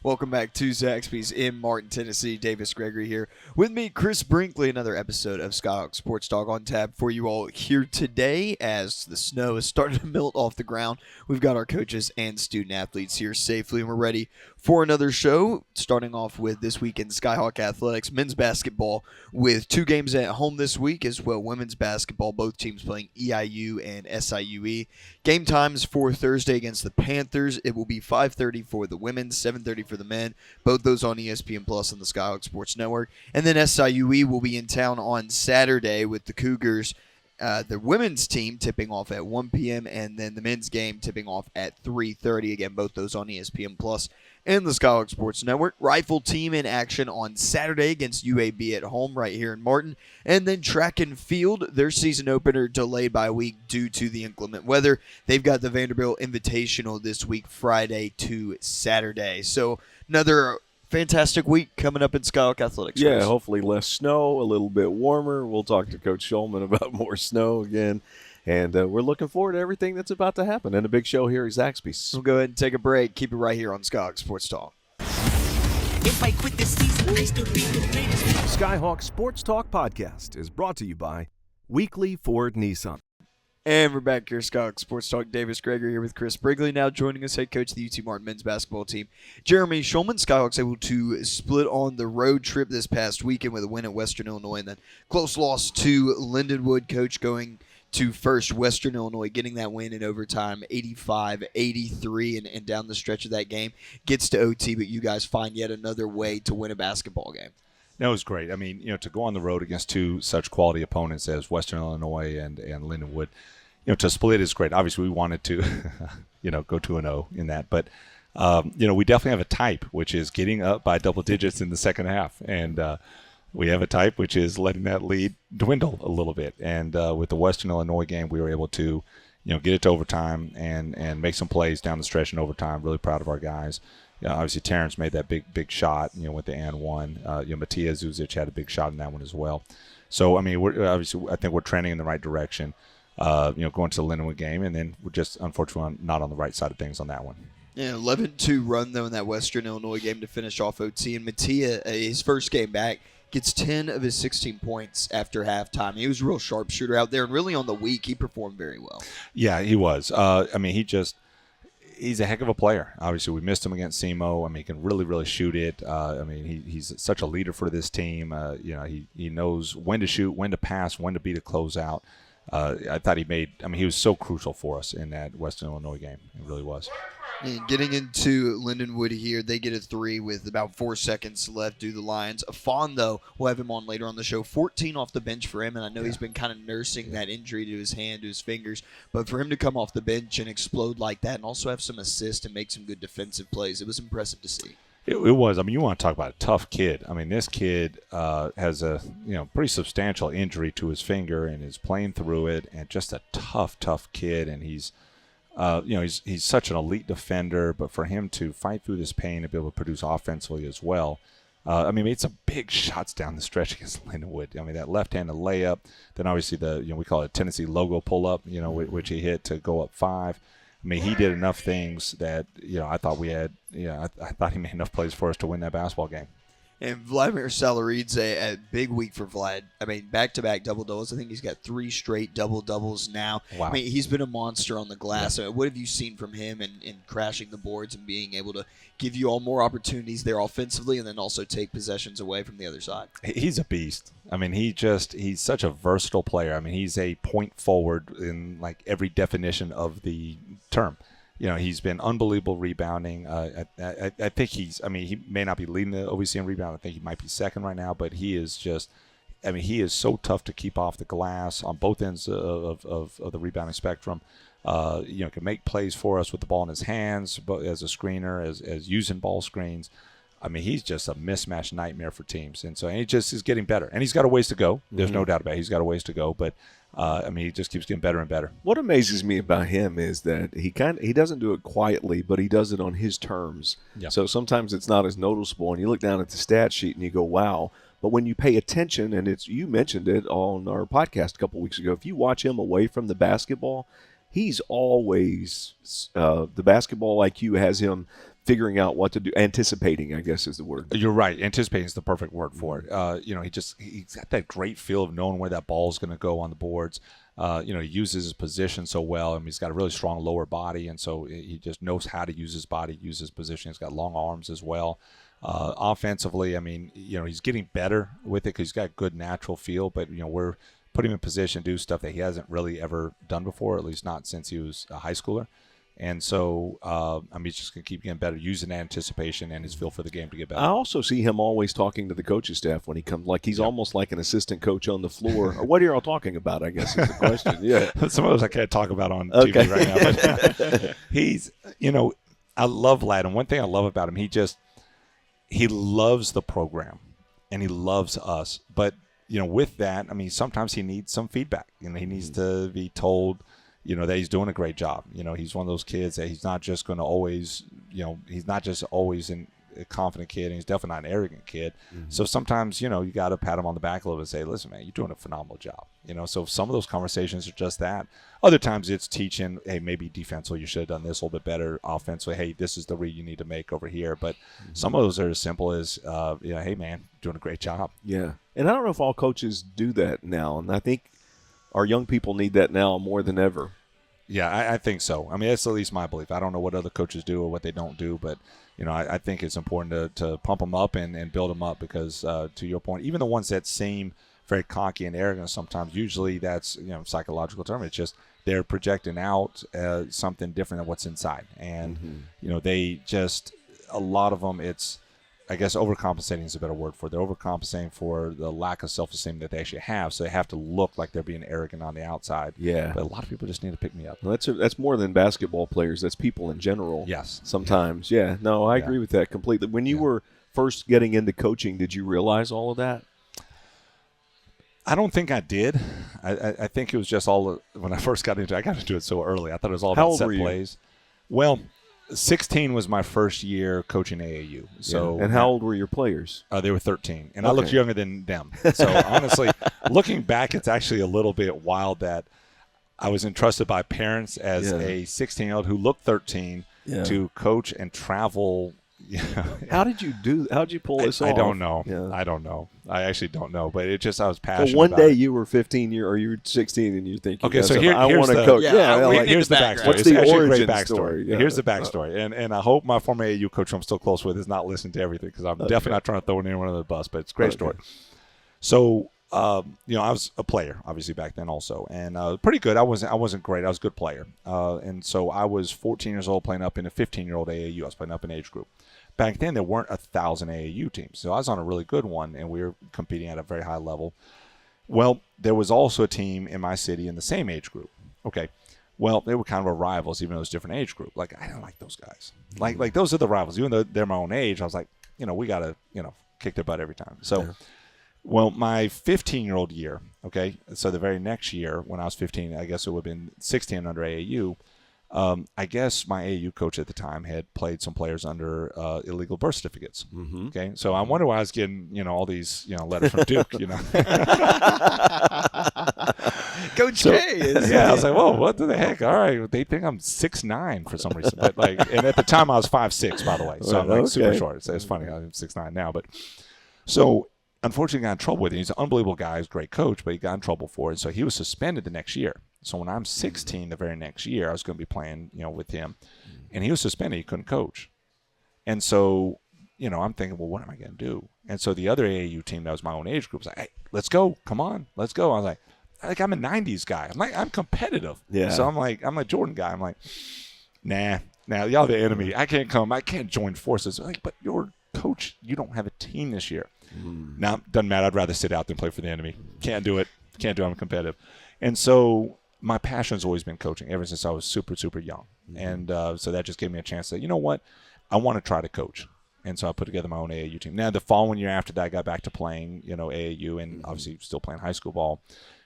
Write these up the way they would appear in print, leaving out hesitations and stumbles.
Welcome back to Zaxby's in Martin, Tennessee. Davis Gregory here. With me, Chris Brinkley. Another episode of Skyhawk Sports Talk on tap for you all here today as the snow is starting to melt off the ground. We've got our coaches and student athletes here safely, and we're ready for another show. Starting off with this weekend Skyhawk Athletics men's basketball with 2 games at home this week, as well women's basketball, both teams playing EIU and SIUE. Game times for Thursday against the Panthers. It will be 5:30 for the women, 7:30 for the men. Both those on ESPN Plus and the Skyhawk Sports Network. And then SIUE will be in town on Saturday with the Cougars. The women's team tipping off at 1 p.m. and then the men's game tipping off at 3:30. Again, both those on ESPN Plus and the Skyhawk Sports Network. Rifle team in action on Saturday against UAB at home right here in Martin. And then track and field, their season opener delayed by a week due to the inclement weather. They've got the Vanderbilt Invitational this week, Friday to Saturday. So another fantastic week coming up in Skyhawk Athletics. Yeah, hopefully less snow, a little bit warmer. We'll talk to Coach Shulman about more snow again. And we're looking forward to everything that's about to happen and a big show here at Zaxby's. We'll go ahead and take a break. Keep it right here on Skyhawk Sports Talk. If I quit this season, I still be the greatest. Skyhawk Sports Talk podcast is brought to you by Weekly Ford Nissan. And we're back here, Skyhawk Sports Talk. Davis Gregory here with Chris Brinkley. Now joining us, head coach of the UT Martin men's basketball team, Jeremy Shulman. Skyhawks able to split on the road trip this past weekend with a win at Western Illinois, and then close loss to Lindenwood. Coach going to first Western Illinois, getting that win in overtime, 85-83, and down the stretch of that game. Gets to OT, but you guys find yet another way to win a basketball game. That was great. I mean, to go on the road against 2 such quality opponents as Western Illinois and Lindenwood, to split is great. Obviously, we wanted to, go 2-0 in that. But, we definitely have a type, which is getting up by double digits in the second half. And we have a type, which is letting that lead dwindle a little bit. And with the Western Illinois game, we were able to, get it to overtime and make some plays down the stretch in overtime. Really proud of our guys. Obviously, Terrence made that big shot, with the and one. Matija Zuzic had a big shot in that one as well. So, I mean, I think we're trending in the right direction, going to the Lindenwood game, and then we're just, unfortunately, not on the right side of things on that one. Yeah, 11-2 run, though, in that Western Illinois game to finish off OT. And Matija, his first game back, gets 10 of his 16 points after halftime. He was a real sharpshooter out there, and really on the week, he performed very well. Yeah, he was. He's a heck of a player. Obviously, we missed him against SEMO. I mean, he can really, really shoot it. He's such a leader for this team. He knows when to shoot, when to pass, when to beat a closeout. I thought he was so crucial for us in that Western Illinois game. It really was. And getting into Lindenwood here, they get a 3 with about 4 seconds left due to the Lions. Afan, though, we'll have him on later on the show. 14 off the bench for him, and I know he's been kind of nursing that injury to his hand, to his fingers. But for him to come off the bench and explode like that and also have some assists and make some good defensive plays, it was impressive to see. It was. I mean, you want to talk about a tough kid. I mean, this kid has a pretty substantial injury to his finger and is playing through it, and just a tough kid. And he's such an elite defender, but for him to fight through this pain and be able to produce offensively as well. Made some big shots down the stretch against Lindenwood. I mean, that left-handed layup, then obviously we call it Tennessee logo pull-up, which he hit to go up 5. I mean, he did enough things that, I thought we had, I thought he made enough plays for us to win that basketball game. And Vladimir Salarid's a big week for Vlad. I mean, back-to-back double-doubles. I think he's got 3 straight double-doubles now. Wow. I mean, he's been a monster on the glass. Yeah. What have you seen from him in crashing the boards and being able to give you all more opportunities there offensively and then also take possessions away from the other side? He's a beast. I mean, he's such a versatile player. I mean, he's a point forward in, like, every definition of the term. He's been unbelievable rebounding. I think he may not be leading the OVC in rebound. I think he might be second right now, but he is he is so tough to keep off the glass on both ends of the rebounding spectrum. Can make plays for us with the ball in his hands, but as a screener, as using ball screens. I mean, he's just a mismatch nightmare for teams. And so he just is getting better. And he's got a ways to go. There's no doubt about it. He's got a ways to go. But, he just keeps getting better and better. What amazes me about him is that he doesn't do it quietly, but he does it on his terms. Yeah. So sometimes it's not as noticeable. And you look down at the stat sheet and you go, wow. But when you pay attention, and you mentioned it on our podcast a couple weeks ago, if you watch him away from the basketball, he's always the basketball IQ has him figuring out what to do, anticipating, I guess is the word. You're right. Anticipating is the perfect word for it. He's got that great feel of knowing where that ball is going to go on the boards. He uses his position so well. I mean, he's got a really strong lower body, and so he just knows how to use his body, use his position. He's got long arms as well. Offensively, I mean, he's getting better with it because he's got good natural feel, but, we're putting him in position to do stuff that he hasn't really ever done before, at least not since he was a high schooler. And so, he's just going to keep getting better, using anticipation and his feel for the game to get better. I also see him always talking to the coaching staff when he comes. Like he's almost like an assistant coach on the floor. What are you all talking about, I guess is the question. Yeah. Some of those I can't talk about on TV right now. But he's, I love Ladd. And one thing I love about him, he loves the program and he loves us. But, with that, sometimes he needs some feedback. He needs to be told – that he's doing a great job. He's one of those kids that he's not just going to always, he's not just always a confident kid, and he's definitely not an arrogant kid. Mm-hmm. So sometimes, you got to pat him on the back a little bit and say, listen, man, you're doing a phenomenal job. So some of those conversations are just that. Other times it's teaching, hey, maybe defensively you should have done this a little bit better. Offensively, hey, this is the read you need to make over here. But some of those are as simple as, hey, man, doing a great job. Yeah. And I don't know if all coaches do that now, and I think our young people need that now more than ever. Yeah, I think so. That's at least my belief. I don't know what other coaches do or what they don't do, but, I think it's important to pump them up and build them up because, to your point, even the ones that seem very cocky and arrogant sometimes, usually that's, psychological term. It's just they're projecting out something different than what's inside. And, they just – a lot of them, it's – I guess overcompensating is a better word for it. They're overcompensating for the lack of self-esteem that they actually have, so they have to look like they're being arrogant on the outside. Yeah. But a lot of people just need to pick me up. Well, that's more than basketball players. That's people in general. Yes. Sometimes. Yeah. No, I agree with that completely. When you were first getting into coaching, did you realize all of that? I don't think I did. I think it was just when I first got into it, I got into it so early. I thought it was all about set plays. Well, 16 was my first year coaching AAU. So, and how old were your players? They were 13, and I looked younger than them. So honestly, looking back, it's actually a little bit wild that I was entrusted by parents as a 16-year-old who looked 13 to coach and travel. How did you pull this off? I don't know. Yeah. I don't know. I actually don't know. But I was passionate. So one day you were 15 or you were 16 and you're thinking, okay, so I want to coach. Here's the backstory. What's the origin story? Yeah. Here's the backstory. And I hope my former AAU coach, who I'm still close with, is not listening to everything because I'm definitely not trying to throw anyone under the bus. But it's a great story. So I was a player obviously back then also, and pretty good. I wasn't great. I was a good player. And so I was 14 years old playing up in a 15-year-old AAU. I was playing up in age group. Back then, there weren't 1,000 AAU teams, so I was on a really good one, and we were competing at a very high level. Well, there was also a team in my city in the same age group. Okay, well, they were kind of our rivals, even though it was a different age group. Like, I don't like those guys. Like those are the rivals. Even though they're my own age, I was like, we got to, kick their butt every time. So, well, my 15-year-old year, okay, so the very next year when I was 15, I guess it would have been 16 under AAU. I guess my AAU coach at the time had played some players under illegal birth certificates. Mm-hmm. Okay, so I wonder why I was getting all these letters from Duke. Coach K is. Yeah, I was like, whoa, what the heck? All right, they think I'm 6'9" for some reason, but and at the time I was 5'6", by the way, so I'm super short. So it's funny, I'm 6'9" now, but so. Unfortunately, got in trouble with him. He's an unbelievable guy. He's a great coach, but he got in trouble for it. So he was suspended the next year. So when I'm 16, the very next year, I was going to be playing, with him. And he was suspended. He couldn't coach. And so, I'm thinking, well, what am I going to do? And so the other AAU team that was my own age group was like, hey, let's go. Come on. Let's go. I was like I'm a 90s guy. I'm competitive. Yeah. So I'm a Jordan guy. I'm like, nah, y'all the enemy. I can't come. I can't join forces. Like, but you're coach, you don't have a team this year. Now, doesn't matter. I'd rather sit out than play for the enemy. Can't do it. I'm competitive. And so my passion has always been coaching ever since I was super, super young. And so that just gave me a chance that, you know what, I want to try to coach. And so I put together my own AAU team. Now, the following year after that, I got back to playing, AAU and obviously still playing high school ball.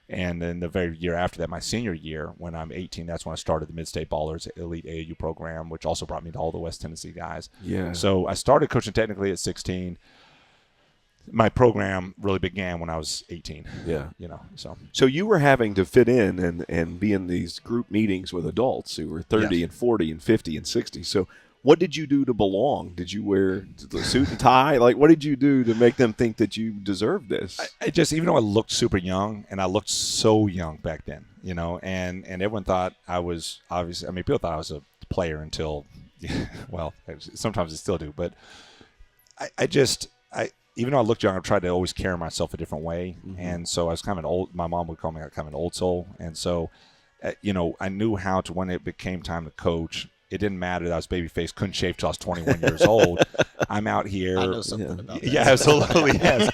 And then the very year after that, my senior year, when I'm 18, that's when I started the Mid-State Ballers Elite AAU program, which also brought me to all the West Tennessee guys. Yeah. So I started coaching technically at 16. My program really began when I was 18. Yeah. So you were having to fit in and be in these group meetings with adults who were 30 and 40 and 50 and 60. So What did you do to belong? Did you wear the suit and tie? Like, what did you do to make them think that you deserved this? I just, even though I looked super young, and I looked so young back then, and everyone thought I was obviously, people thought I was a player until, well, sometimes they still do, but even though I looked young, I tried to always carry myself a different way. Mm-hmm. And so I was kind of my mom would call me kind of an old soul. And so, I knew how to, when it became time to coach, it didn't matter that I was babyface, couldn't shave till I was 21 years old. I'm out here. I know something about that. Yeah, absolutely. Yes.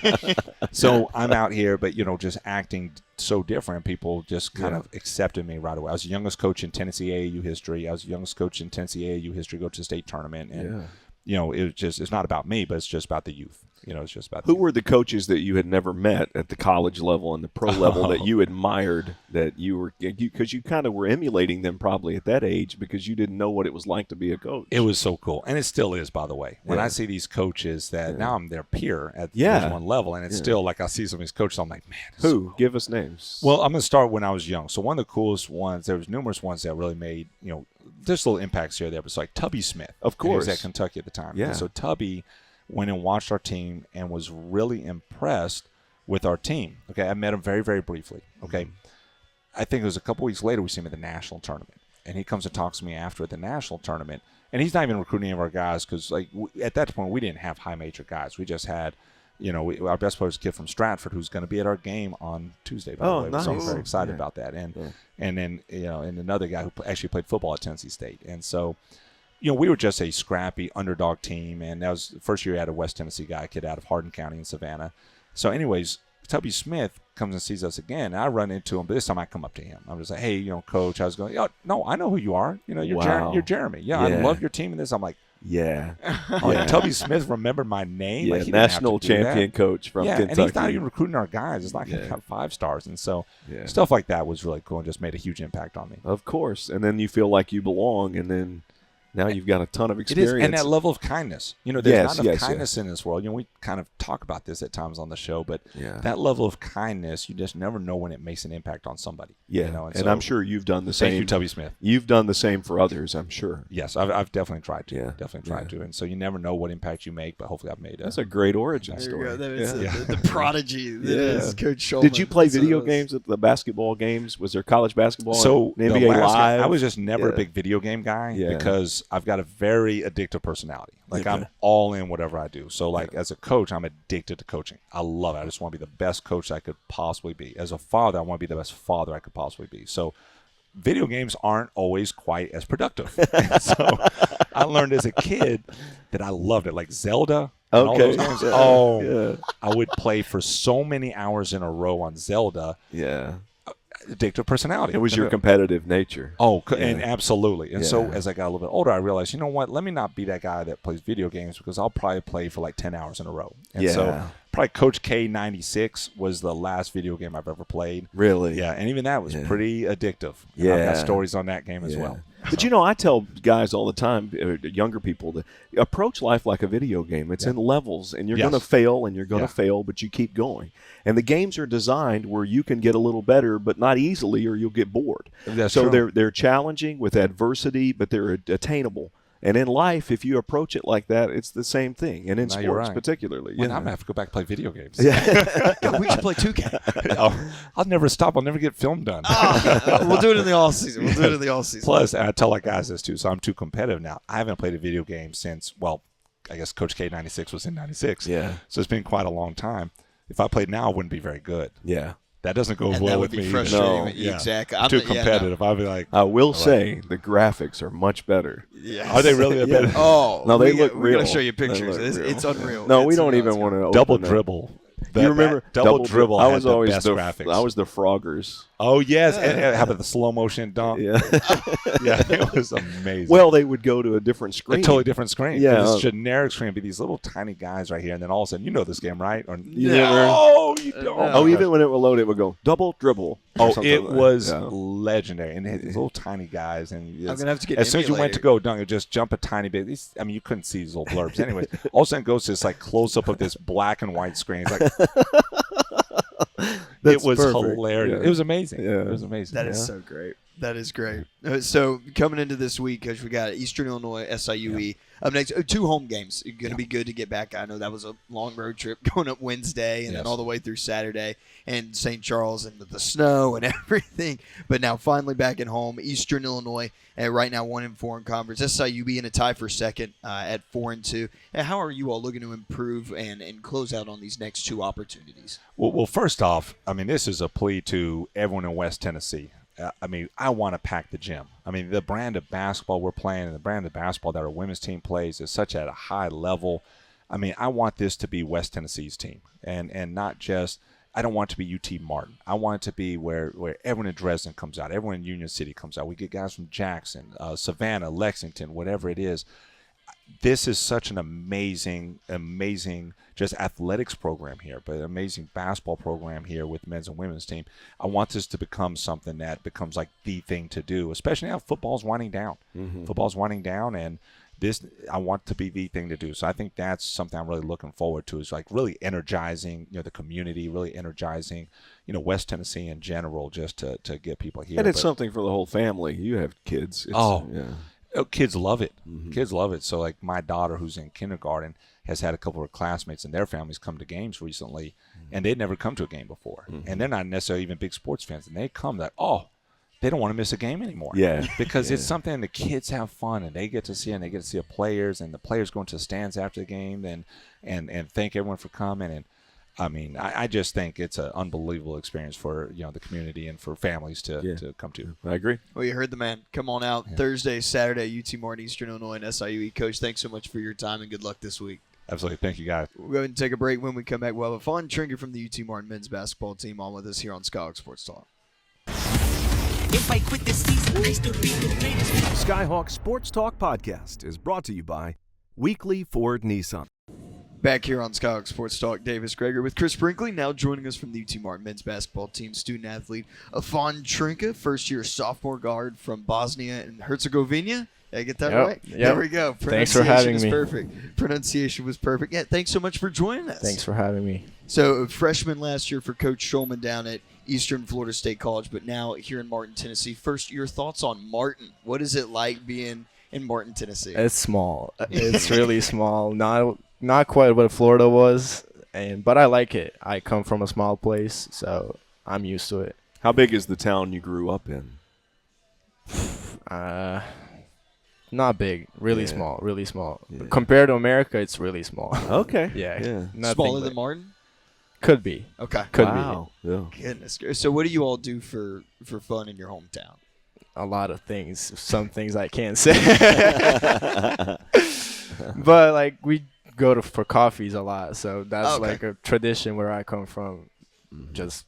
So I'm out here, but, just acting so different. People just kind of accepted me right away. I was the youngest coach in Tennessee AAU history. I was the youngest coach in Tennessee AAU history, go to the state tournament. And, it's not about me, but it's just about the youth. It's just about who were the coaches that you had never met at the college level and the pro level that you admired, that you were, because you kind of were emulating them probably at that age because you didn't know what it was like to be a coach. It was so cool. And it still is, by the way. When I see these coaches that now I'm their peer at Division I level, and it's still like I see some of these coaches, I'm like, man. Who? So cool. Give us names. Well, I'm going to start when I was young. So one of the coolest ones, there was numerous ones that really made, there's little impacts here or there, but it's like Tubby Smith. Of course. He was at Kentucky at the time. Yeah. And so Tubby went and watched our team and was really impressed with our team. Okay, I met him very, very briefly. Okay, I think it was a couple weeks later we see him at the national tournament, and he comes and talks to me after at the national tournament, and he's not even recruiting any of our guys because, like, at that point we didn't have high major guys. We just had, our best player was a kid from Stratford who's going to be at our game on Tuesday. By the way, nice. So I'm very excited about that, and then and another guy who actually played football at Tennessee State, and so. We were just a scrappy underdog team, and that was the first year we had a West Tennessee guy, a kid out of Hardin County in Savannah. So anyways, Tubby Smith comes and sees us again, and I run into him, but this time I come up to him. I'm just like, hey, Coach, I was going, no, I know who you are. You're Jeremy. Yeah, I love your team in this. I'm like, Tubby Smith remembered my name. Yeah, like, he national champion coach from Kentucky. And he's not even recruiting our guys. It's not going to have 5 stars. And so stuff like that was really cool and just made a huge impact on me. Of course. And then you feel like you belong, and then now you've got a ton of experience. It is, and that level of kindness. There's not enough kindness in this world. We kind of talk about this at times on the show, but that level of kindness, you just never know when it makes an impact on somebody. Yeah, and so, I'm sure you've done the same. Thank you, Tubby Smith. You've done the same for others, I'm sure. Yes, I've definitely tried to. Definitely tried to. And so you never know what impact you make, but hopefully I've made it. That's a great origin story. The prodigy that is Coach Shulman. Did you play video games at the basketball games? Was there college basketball? So NBA Live? I was just never a big video game guy because I've got a very addictive personality. Like I'm all in whatever I do. So like as a coach, I'm addicted to coaching. I love it. I just want to be the best coach I could possibly be. As a father, I want to be the best father I could possibly be. So video games aren't always quite as productive. So I learned as a kid that I loved it. Like Zelda. And all those games. I would play for so many hours in a row on Zelda. Yeah. Addictive personality. It was your competitive nature. And absolutely. And so as I got a little bit older, I realized, you know what? Let me not be that guy that plays video games because I'll probably play for like 10 hours in a row. And so probably Coach K96 was the last video game I've ever played. Really? Yeah. And even that was pretty addictive. And I've got stories on that game as well. But I tell guys all the time, younger people, to approach life like a video game. It's in levels, and you're going to fail, and you're going to fail, but you keep going. And the games are designed where you can get a little better, but not easily, or you'll get bored. That's so true. they're challenging with adversity, but they're attainable. And in life, if you approach it like that, it's the same thing. And in sports, particularly. Well, I'm going to have to go back and play video games. We should play 2K. I'll never stop. I'll never get film done. We'll do it in the off season. Plus, and I tell our guys this too, so I'm too competitive now. I haven't played a video game since, I guess Coach K96 was in 96. Yeah. So it's been quite a long time. If I played now, I wouldn't be very good. Yeah. That doesn't go well with me. No, exactly. I'm too competitive. I'll be like, I will say the graphics are much better. Yes. Are they really better? Oh, no, they look real. We're gonna show you pictures. It's unreal. No, we don't even want to double dribble. You remember double dribble? I was always best graphics. I was the Froggers. Oh yes, and how about the slow motion dunk? Yeah, it was amazing. Well, they would go to a different screen, a totally different screen. Yeah, this generic screen would be these little tiny guys right here, and then all of a sudden, this game, right? Or you don't. Even when it would load, it would go double dribble. It was legendary, and these little tiny guys. And I'm gonna have to get as soon as you went to go dunk, it just jump a tiny bit. You couldn't see these little blurbs. Anyways, all of a sudden, it goes to this like close up of this black and white screen. It's like. It was perfect. hilarious. Yeah. It was amazing. Yeah. It was amazing. That is so great. That is great. So coming into this week, Coach, we got Eastern Illinois, SIUE. Up next, 2 home games. Going to be good to get back. I know that was a long road trip going up Wednesday and then all the way through Saturday and St. Charles and the snow and everything. But now finally back at home, Eastern Illinois right now 1-4 in conference. SIUE in a tie for second at 4-2. How are you all looking to improve and close out on these next 2 opportunities? Well, first off, I mean, this is a plea to everyone in West Tennessee. I want to pack the gym. I mean, the brand of basketball we're playing and the brand of basketball that our women's team plays is such at a high level. I mean, I want this to be West Tennessee's team and not just – I don't want it to be UT Martin. I want it to be where everyone in Dresden comes out, everyone in Union City comes out. We get guys from Jackson, Savannah, Lexington, whatever it is. This is such an amazing just athletics program here, but an amazing basketball program here with men's and women's team. I want this to become something that becomes like the thing to do, especially now football's winding down. Football's winding down, and this I want to be the thing to do. So I think that's something I'm really looking forward to, is like really energizing, the community, really energizing, West Tennessee in general, just to get people here. And it's something for the whole family. You have kids. Kids love it. Kids love it. So like my daughter, who's in kindergarten, has had a couple of classmates and their families come to games recently, and they'd never come to a game before. And they're not necessarily even big sports fans, and they come that, they don't want to miss a game anymore. Yeah. Because it's something the kids have fun, and they get to see it, and they get to see the players, and the players go into the stands after the game and thank everyone for coming. And I mean, I just think it's an unbelievable experience for the community and for families to come to. I agree. Well, you heard the man. Come on out Thursday, Saturday, UT Martin, Eastern Illinois, and SIUE. Coach, thanks so much for your time and good luck this week. Absolutely. Thank you, guys. We'll go ahead and take a break. When we come back, we'll have Afan Trnka from the UT Martin men's basketball team on with us here on Skyhawk Sports Talk. If I quit this season, I still be the greatest. Skyhawk Sports Talk podcast is brought to you by Weekly Ford Nissan. Back here on Skyhawk Sports Talk, Davis Gregory with Chris Brinkley. Now joining us from the UT Martin men's basketball team, student athlete Afan Trnka, first-year sophomore guard from Bosnia and Herzegovina. Did I get that right? Yep. There we go. Thanks for having me. Perfect. Pronunciation was perfect. Yeah, thanks so much for joining us. Thanks for having me. So, freshman last year for Coach Shulman down at Eastern Florida State College, but now here in Martin, Tennessee. First, your thoughts on Martin. What is it like being in Martin, Tennessee? It's small. It's really small. Not quite what Florida was, but I like it. I come from a small place, so I'm used to it. How big is the town you grew up in? Not big. Really small. Really small. Yeah. Compared to America, it's really small. Okay. Yeah. Smaller than Martin? Could be. Okay. Could be. Yeah. Goodness. So what do you all do for fun in your hometown? A lot of things. Some things I can't say. But like we go for coffees a lot, so that's like a tradition where I come from. Just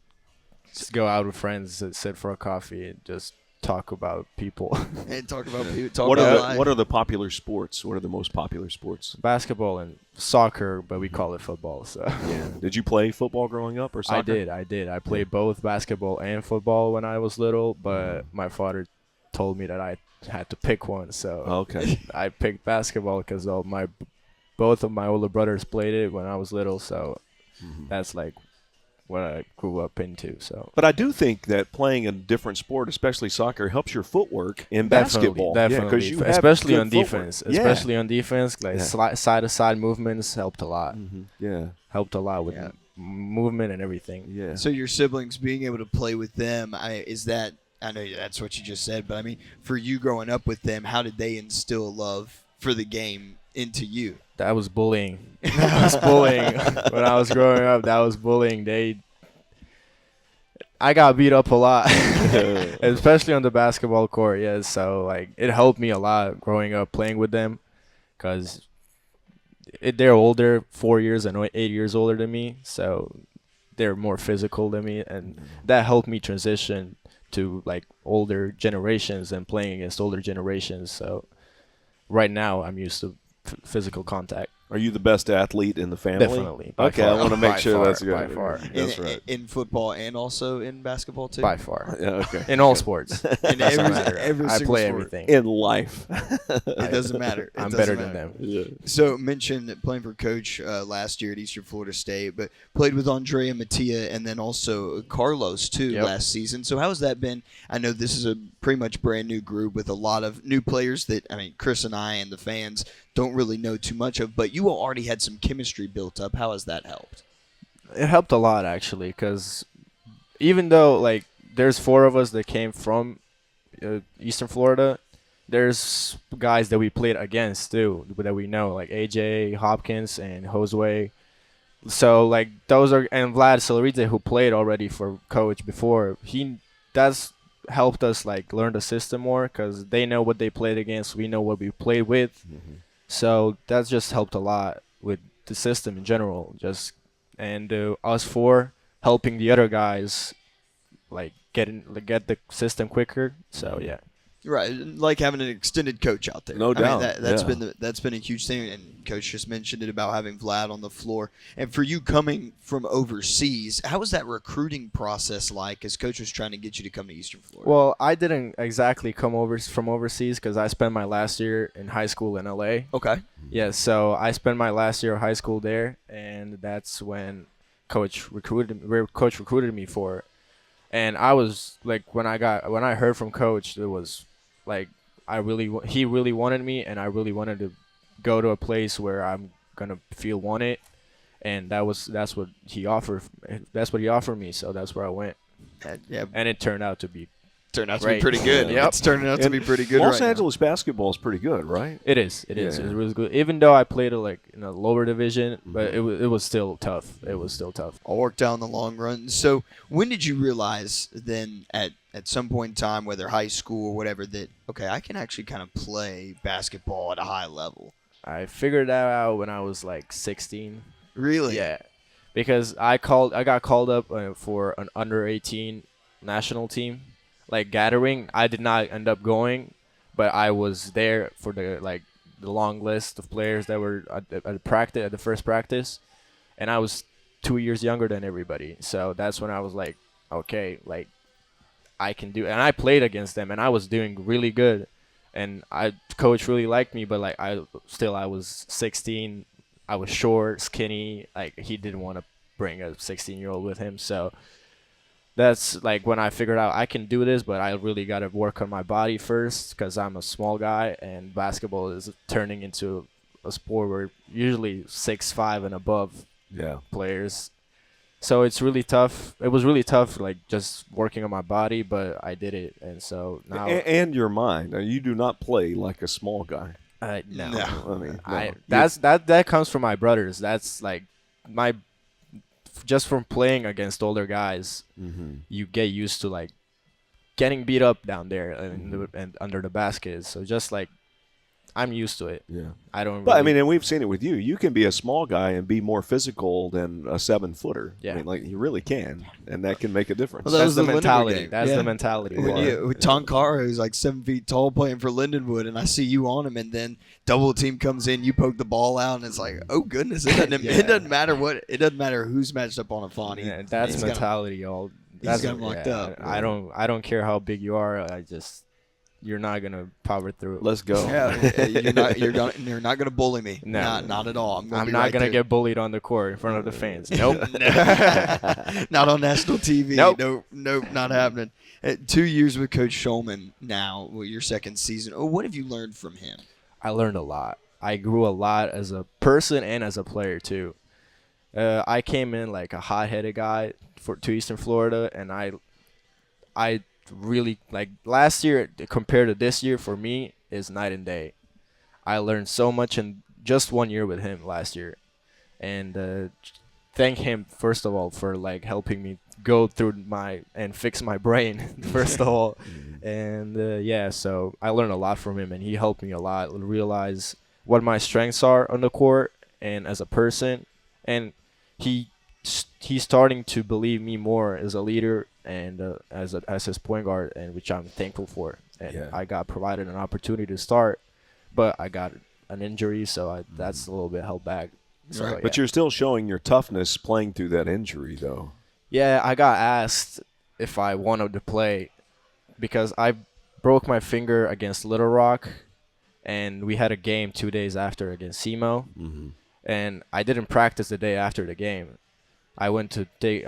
go out with friends, sit for a coffee, and just talk about people. And talk about people. What are the popular sports? What are the most popular sports? Basketball and soccer, but we call it football. So yeah. Did you play football growing up or soccer? I did. I played both basketball and football when I was little, but my father told me that I had to pick one, so I picked basketball because both of my older brothers played it when I was little, so that's like what I grew up into. So, but I do think that playing a different sport, especially soccer, helps your footwork in basketball. Definitely, you especially on defense. Especially on defense, like side-to-side movements helped a lot. Yeah, helped a lot with movement and everything. Yeah. So your siblings being able to play with them, is that? I know that's what you just said, but I mean, for you growing up with them, how did they instill love for the game into you? That was bullying. That was bullying. When I was growing up, that was bullying. I got beat up a lot, especially on the basketball court. Yeah, so like it helped me a lot growing up playing with them, because they're older, 4 years and 8 years older than me, so they're more physical than me, and that helped me transition to like older generations and playing against older generations. So right now I'm used to physical contact. Are you the best athlete in the family? Definitely. By Okay, far. I want to make By sure far, that's good. by far. That's right. In football and also in basketball too. By far. Yeah, okay. In all sports. In Doesn't matter. every I single play sport. everything. In life. It doesn't matter. It I'm doesn't better matter. than them. Yeah. So mentioned that playing for Coach last year at Eastern Florida State, but played with Andrea Mattia and then also Carlos too Yep. last season. So how has that been? I know this is a pretty much brand new group with a lot of new players that Chris and I and the fans don't really know too much of, but you already had some chemistry built up. How has that helped? It helped a lot actually, because even though like there's 4 of us that came from Eastern Florida, there's guys that we played against too that we know, like AJ Hopkins and Josue. So like those are, and Vlad Celerite, who played already for Coach before. That's helped us like learn the system more, because they know what they played against, we know what we played with. So that's just helped a lot with the system in general. And us 4 helping the other guys like get the system quicker. So yeah. Right, like having an extended coach out there. No doubt. That's been a huge thing, and Coach just mentioned it about having Vlad on the floor. And for you coming from overseas, how was that recruiting process like? As Coach was trying to get you to come to Eastern Florida. Well, I didn't exactly come over from overseas, because I spent my last year in high school in LA. Okay. Yeah, so I spent my last year of high school there, and that's when Coach recruited me for it. And I was like, when I heard from Coach, it was like he really wanted me, and I really wanted to go to a place where I'm gonna feel wanted, and that's what he offered. That's what he offered me, so that's where I went. Yeah, And it turned out to be be pretty good. Yep. It's turning out to be pretty good. Los right Angeles basketball is pretty good, right? It is. It is. Yeah. It's really good. Even though I played it like in a lower division, but it was still tough. It was still tough. I'll work down the long run. So when did you realize then at some point in time, whether high school or whatever, that, okay, I can actually kind of play basketball at a high level? I figured that out when I was like 16. Really? Yeah, because I got called up for an under 18 national team, like gathering. I did not end up going, but I was there for the long list of players that were at the first practice, and I was 2 years younger than everybody. So that's when I was like, okay, like I can do it. And I played against them, and I was doing really good. And Coach really liked me, but like I was 16. I was short, skinny. Like he didn't want to bring a 16-year-old with him. So that's like when I figured out I can do this, but I really got to work on my body first, because I'm a small guy, and basketball is turning into a sport where usually 6'5" and above players. So it's really tough. It was really tough, like just working on my body, but I did it, and so now. And your mind. Now, you do not play like a small guy. No. I mean, That comes from my brothers. That's like just from playing against older guys, you get used to like getting beat up down there and under the basket. So just like I'm used to it. Yeah. I don't. But really, I mean, and we've seen it with you. You can be a small guy and be more physical than a 7-footer. Yeah. I mean, like you really can, and that can make a difference. Well, that that's was the the Lindenwood mentality. game. That's Yeah. the mentality. With Trnka, who's like 7 feet tall, playing for Lindenwood, and I see you on him, and then double team comes in, you poke the ball out, and it's like, oh goodness, it doesn't matter it doesn't matter who's matched up on Afan. Yeah, that's mentality, y'all. That's got him locked up. I don't care how big you are. You're not gonna power through it. Let's go. Yeah, you're not gonna bully me. No. Not at all. I'm not gonna get bullied on the court in front of the fans. Nope. Not on national TV. Nope. Nope, not happening. 2 years with Coach Shulman now, your second season. What have you learned from him? I learned a lot. I grew a lot as a person and as a player too. I came in like a hot-headed guy to Eastern Florida, and I really like last year compared to this year for me is night and day. I learned so much in just 1 year with him last year, and thank him first of all for like helping me go through and fix my brain first of all, and so I learned a lot from him, and he helped me a lot realize what my strengths are on the court and as a person, and he's starting to believe me more as a leader and as his point guard, and which I'm thankful for. And I got provided an opportunity to start, but I got an injury, so that's a little bit held back. So, Right. But you're still showing your toughness playing through that injury, though. Yeah, I got asked if I wanted to play because I broke my finger against Little Rock, and we had a game 2 days after against SEMO, and I didn't practice the day after the game. I went to do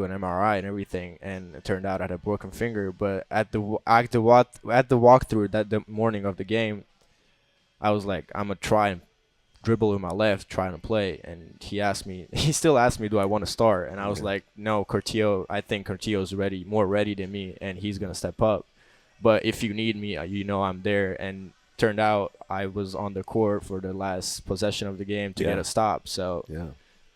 an MRI and everything, and it turned out I had a broken finger. But at the walkthrough the morning of the game, I was like, I'm gonna try and dribble with my left, trying to play. And he still asked me, do I want to start? And I was like, no, I think Cortillo's more ready than me, and he's gonna step up. But if you need me, I'm there. And turned out I was on the court for the last possession of the game to get a stop. So. Yeah.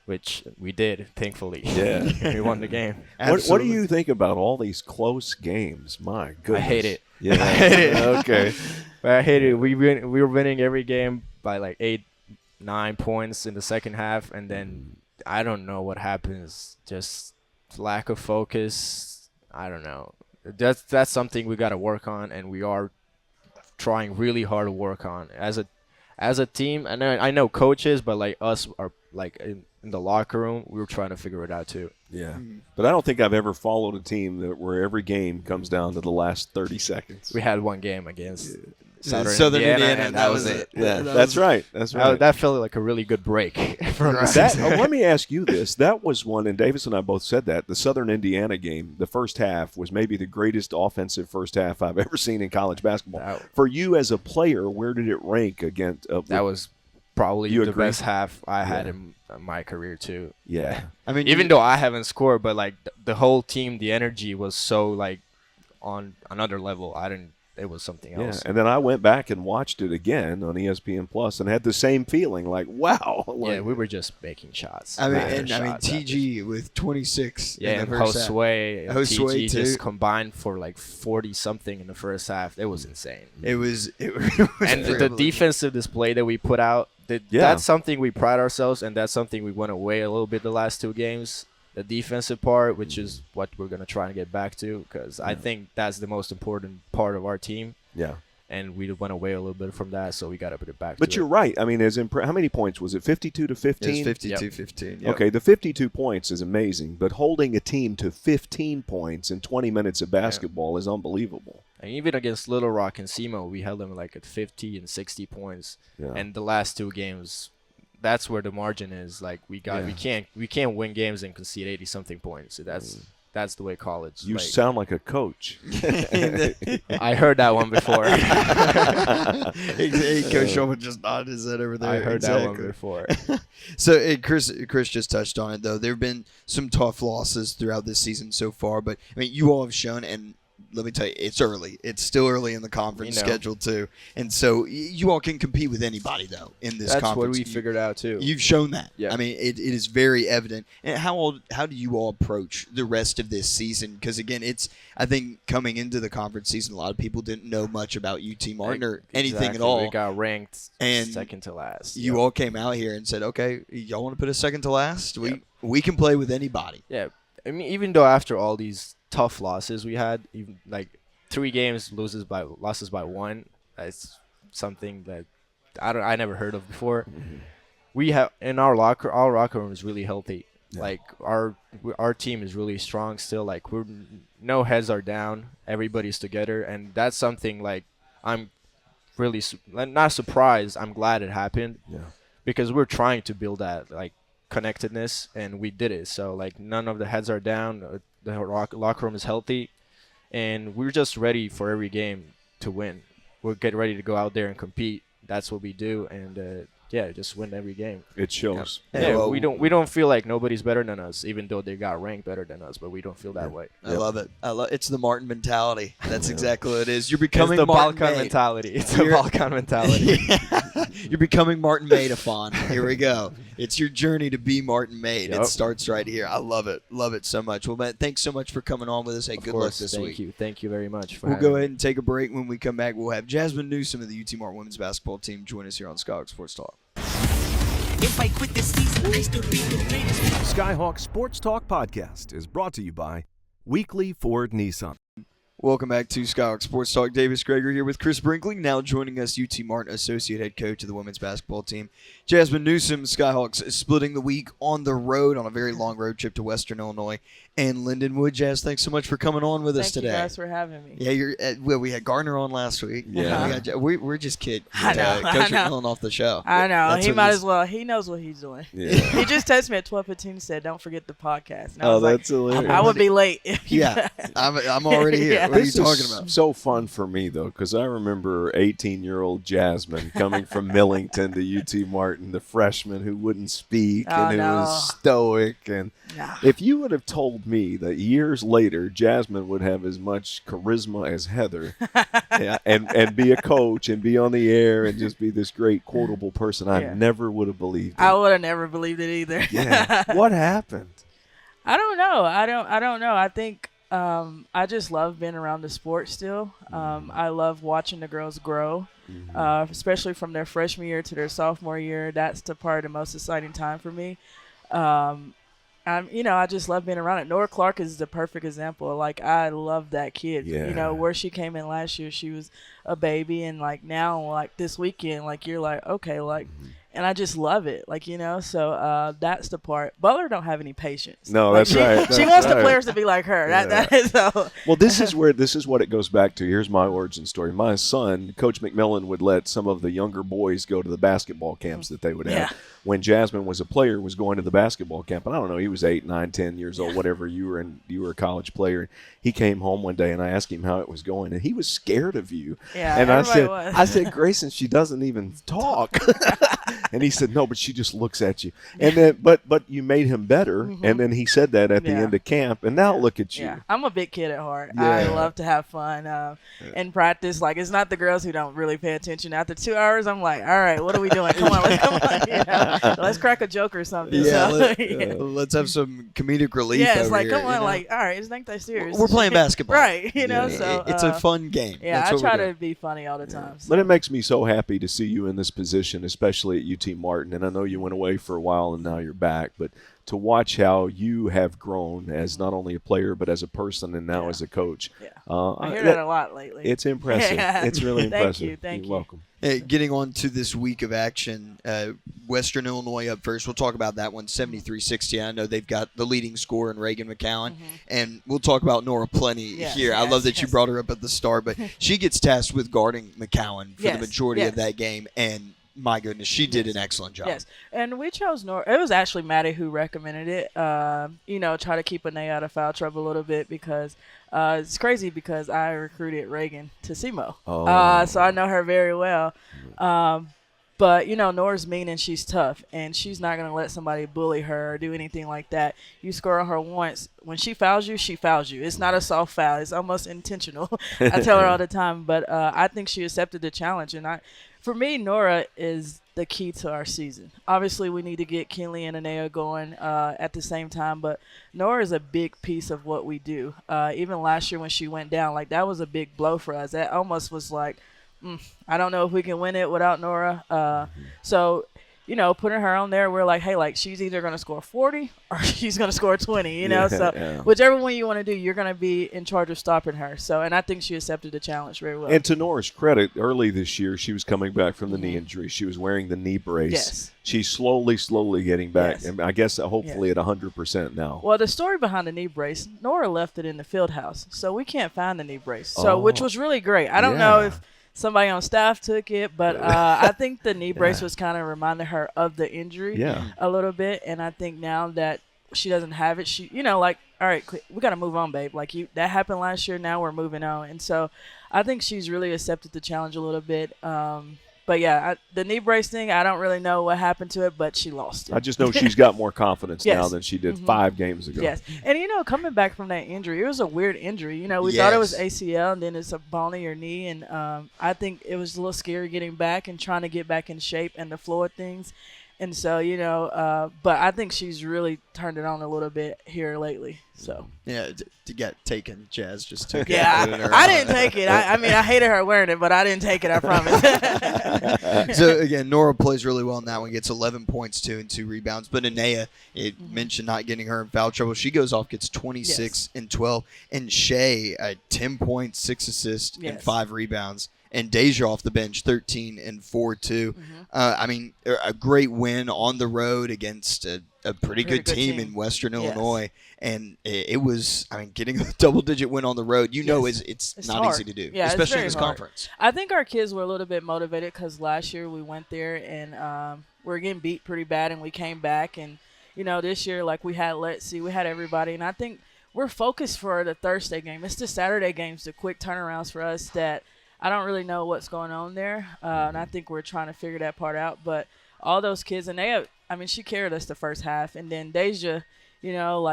Which we did, thankfully. Yeah. We won the game. What do you think about all these close games? My goodness. I hate it. Yeah. I hate it. Okay. But I hate it. We were winning every game by like 8-9 points in the second half, and then I don't know what happens. Just lack of focus. I don't know. That's something we got to work on, and we are trying really hard to work on as a team. And I know coaches, but like us are like in the locker room, we were trying to figure it out too. Yeah. But I don't think I've ever followed a team where every game comes down to the last 30 seconds. We had one game against Southern Indiana, and that was it. Yeah, that's right. That's right. That felt like a really good break. From Let me ask you this. That was one, and Davis and I both said that, the Southern Indiana game, the first half was maybe the greatest offensive first half I've ever seen in college basketball. For you as a player, where did it rank against? That was probably the agree? best half I had in my career too. Yeah. I mean, even though I haven't scored, but like the whole team, the energy was so like on another level. It was something else. Yeah, and then I went back and watched it again on ESPN Plus and had the same feeling, like, wow. Yeah, we were just making shots. I mean, TG with 26 yeah, in and the first Josue TG too. Just combined for like 40-something in the first half. It was insane. It was and the defensive display that we put out, that's something we pride ourselves, and that's something we went away a little bit the last two games. The defensive part, which is what we're going to try and get back to, because I think that's the most important part of our team. Yeah. And we went away a little bit from that, so we got to put it back But you're right. I mean, how many points was it? 52 to 15? It was 52-15. Yep. Okay, the 52 points is amazing, but holding a team to 15 points in 20 minutes of basketball is unbelievable. And even against Little Rock and SEMO, we held them like at 50 and 60 points. Yeah. And the last two games, that's where the margin is. Like we can't win games and concede 80-something points. So that's the way college. You sound like a coach. I heard that one before. Coach Shulman just nodded his head over there. I heard that one before. So Chris just touched on it though. There have been some tough losses throughout this season so far, but I mean you all have shown, and let me tell you, it's early. It's still early in the conference schedule too, and so you all can compete with anybody though in this conference. That's what we figured out too. You've shown that. Yeah. I mean, it is very evident. And how do you all approach the rest of this season? Because again, I think coming into the conference season, a lot of people didn't know much about UT Martin or anything at all. We got ranked and second to last. You all came out here and said, "Okay, y'all want to put us second to last? We can play with anybody." Yeah, I mean, even though after all these tough losses we had, even like 3 games losses by 1, that's something that I never heard of before. Mm-hmm. We have in our locker room is really healthy. Yeah. Like our team is really strong still. Like no heads are down, everybody's together, and that's something like I'm really not surprised. I'm glad it happened. Yeah. Because we're trying to build that like connectedness, and we did it. So like none of the heads are down. The locker room is healthy, and we're just ready for every game to win. We'll get ready to go out there and compete. That's what we do, and just win every game. It shows. Yeah, we don't feel like nobody's better than us, even though they got ranked better than us, but we don't feel that way. I love it. It's the Martin mentality. That's exactly what it is. You're becoming the Martin Balkan mentality. It's the Balkan mentality. You're becoming Martin Made, Afan. Here we go. It's your journey to be Martin Made. Yep. It starts right here. I love it. Love it so much. Well, man, thanks so much for coming on with us. Hey, good luck this week. Thank you very much. We'll go ahead and take a break. When we come back, we'll have Jasmine Newsome of the UT Martin women's basketball team join us here on Skyhawk Sports Talk. If I quit this season, I still be the greatest. Skyhawk Sports Talk podcast is brought to you by Weekly Ford Nissan. Welcome back to Skyhawk Sports Talk. Davis Gregory here with Chris Brinkley. Now joining us, UT Martin Associate Head Coach of the women's basketball team, Jasmine Newsome. Skyhawks splitting the week on the road on a very long road trip to Western Illinois and Lindenwood. Jazz, thanks so much for coming on with us today. Thank you guys for having me. Yeah, we had Gardner on last week. Yeah. We're just kidding. I know. Coach McMillan off the show. I know. That's He what might it is. as well. He knows what he's doing. Yeah. He just texted me at 12:15 and said, "Don't forget the podcast." And I Oh, was like, that's hilarious. I would be late. If you Yeah, I'm already here. Yeah. What are you This talking is about? so fun for me, though, because I remember 18-year-old Jasmine coming from Millington to UT Martin, the freshman who wouldn't speak Oh, and who no. was stoic. And Nah. if you would have told me that years later Jasmine would have as much charisma as Heather and be a coach and be on the air and just be this great quotable person, I Yeah. never would have believed it. I would have never believed it either. Yeah. What happened? I don't know. I don't know. I think I just love being around the sport still. I love watching the girls grow, especially from their freshman year to their sophomore year. That's the part of the most exciting time for me. I just love being around it. Nora Clark is the perfect example. Like, I love that kid. Yeah. Where she came in last year, she was a baby, and like now, like this weekend, like you're like, okay, like, and I just love it. Like, so that's the part. Butler don't have any patience. No, Like, that's right. She That's wants the right. players to be like her. Yeah. That is so. Well, this is what it goes back to. Here's my origin story. My son, Coach McMillan, would let some of the younger boys go to the basketball camps that they would have. Yeah. When Jasmine was a player, was going to the basketball camp, and I don't know, he was 8, 9, 10 years old, whatever. You were a college player. He came home one day, and I asked him how it was going, and he was scared of you. Yeah, and I everybody was. said, Grayson, she doesn't even talk. And he said, no, but she just looks at you. And then, but you made him better. And then he said that at the Yeah. end of camp, and now look at you. Yeah, I'm a big kid at heart. I Yeah. love to have fun and practice. Like, it's not the girls who don't really pay attention. After 2 hours, I'm like, all right, what are we doing? Come on, let's crack a joke or something. Yeah, So, yeah. let's have some comedic relief. Yeah, it's over like, here, come on, you know? like, all right, it's not that serious. We're playing basketball, right? Yeah. So it's a fun game. Yeah, That's I what try we're to doing. be funny all the time. So. But it makes me so happy to see you in this position, especially at UT Martin. And I know you went away for a while and now you're back. But to watch how you have grown as not only a player but as a person and now Yeah. as a coach, Yeah. I hear that a lot lately. it's impressive. Yeah. It's really Thank impressive. you, thank You're you. welcome. Hey, getting on to this week of action, Western Illinois up first. We'll talk about that one, 73-60. I know they've got the leading scorer in Reagan McCowan, and we'll talk about Nora plenty Yes, here. I yes, love that you yes. brought her up at the start, but she gets tasked with guarding McCowan for Yes, the majority of yes. that game, and my goodness, she did an excellent job. Yes, and we chose Nora. It was actually Maddie who recommended it. Try to keep Anae out of foul trouble a little bit because it's crazy because I recruited Reagan to SEMO. Oh. So I know her very well. But, Nora's mean and she's tough, and she's not going to let somebody bully her or do anything like that. You score on her once. When she fouls you, she fouls you. It's not a soft foul. It's almost intentional. I tell her all the time. But I think she accepted the challenge. And for me, Nora is the key to our season. Obviously, we need to get Kinley and Anea going at the same time. But Nora is a big piece of what we do. Even last year when she went down, like that was a big blow for us. That almost was like, I don't know if we can win it without Nora. So, putting her on there, we're like, hey, like she's either going to score 40 or she's going to score 20, Yeah, so yeah. whichever one you want to do, you're going to be in charge of stopping her. So, and I think she accepted the challenge very well. And to Nora's credit, early this year, she was coming back from the knee injury. She was wearing the knee brace. Yes. She's slowly getting back. Yes. And I guess hopefully at 100% now. Well, the story behind the knee brace, Nora left it in the field house, so we can't find the knee brace. So, which was really great. I don't know Yeah. if somebody on staff took it, but I think the knee brace was kind of reminding her of the injury a little bit. And I think now that she doesn't have it, she, all right, we got to move on, babe. Like that happened last year. Now we're moving on. And so I think she's really accepted the challenge a little bit. But yeah, the knee brace thing, I don't really know what happened to it, but she lost it. I just know she's got more confidence Yes. now than she did 5 games ago. Yes. And, coming back from that injury, it was a weird injury. We thought it was Yes. ACL, and then it's a bone in your knee. And I think it was a little scary getting back and trying to get back in shape and the floor things. And so, but I think she's really turned it on a little bit here lately. So Yeah, to get taken, Jazz just took it. yeah, Put it in her I eye. didn't take it. I mean, I hated her wearing it, but I didn't take it. I promise. So again, Nora plays really well in that one. Gets 11 points, 2 and 2 rebounds. But Anea, it mentioned not getting her in foul trouble. She goes off, gets 26 and 12. And Shay, 10 points, 6 assists, and 5 rebounds. And Deja off the bench, 13 and 4 too. I mean, a great win on the road against a pretty good team in Western Illinois. And it was, I mean, getting a double-digit win on the road, know, it's not hard. easy to do, Yeah, especially in it's this very hard. conference. I think our kids were a little bit motivated because last year we went there and we were getting beat pretty bad, and we came back. And, this year, like, we had we had everybody. And I think we're focused for the Thursday game. It's the Saturday games, the quick turnarounds for us that I don't really know what's going on there. And I think we're trying to figure that part out. But all those kids, and she carried us the first half. And then Deja,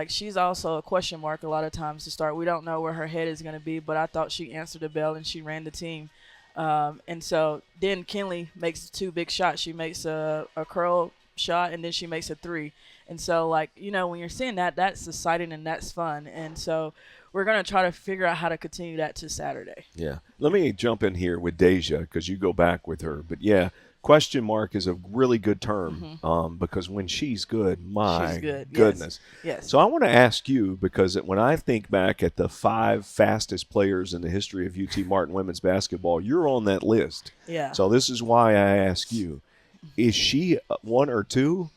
she's also a question mark a lot of times to start. We don't know where her head is going to be, but I thought she answered the bell and she ran the team. And so then Kinley makes 2 big shots. She makes a curl shot, and then she makes a 3. And so, when you're seeing that, that's exciting and that's fun. And so we're going to try to figure out how to continue that to Saturday. Yeah. Let me jump in here with Deja because you go back with her. But, yeah, question mark is a really good term because when she's good, my goodness. Yes. So I want to ask you because when I think back at the 5 fastest players in the history of UT Martin women's basketball, you're on that list. Yeah. So this is why I ask you, is she 1 or 2?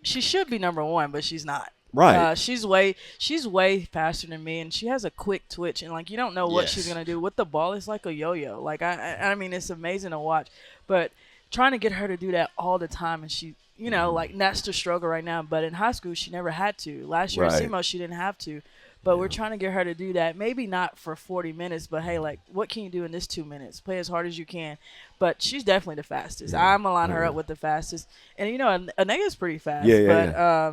She should be number 1, but she's not. Right. She's way faster than me, and she has a quick twitch, and you don't know what she's gonna do with the ball. It's like a yo-yo. I mean, it's amazing to watch, but trying to get her to do that all the time, and she, that's the struggle right now. But in high school, she never had to. Last year at SEMO, she didn't have to. But we're trying to get her to do that. Maybe not for 40 minutes, but hey, what can you do in this 2 minutes? Play as hard as you can. But she's definitely the fastest. I'm gonna line her up with the fastest. And Anega's pretty fast. Deja,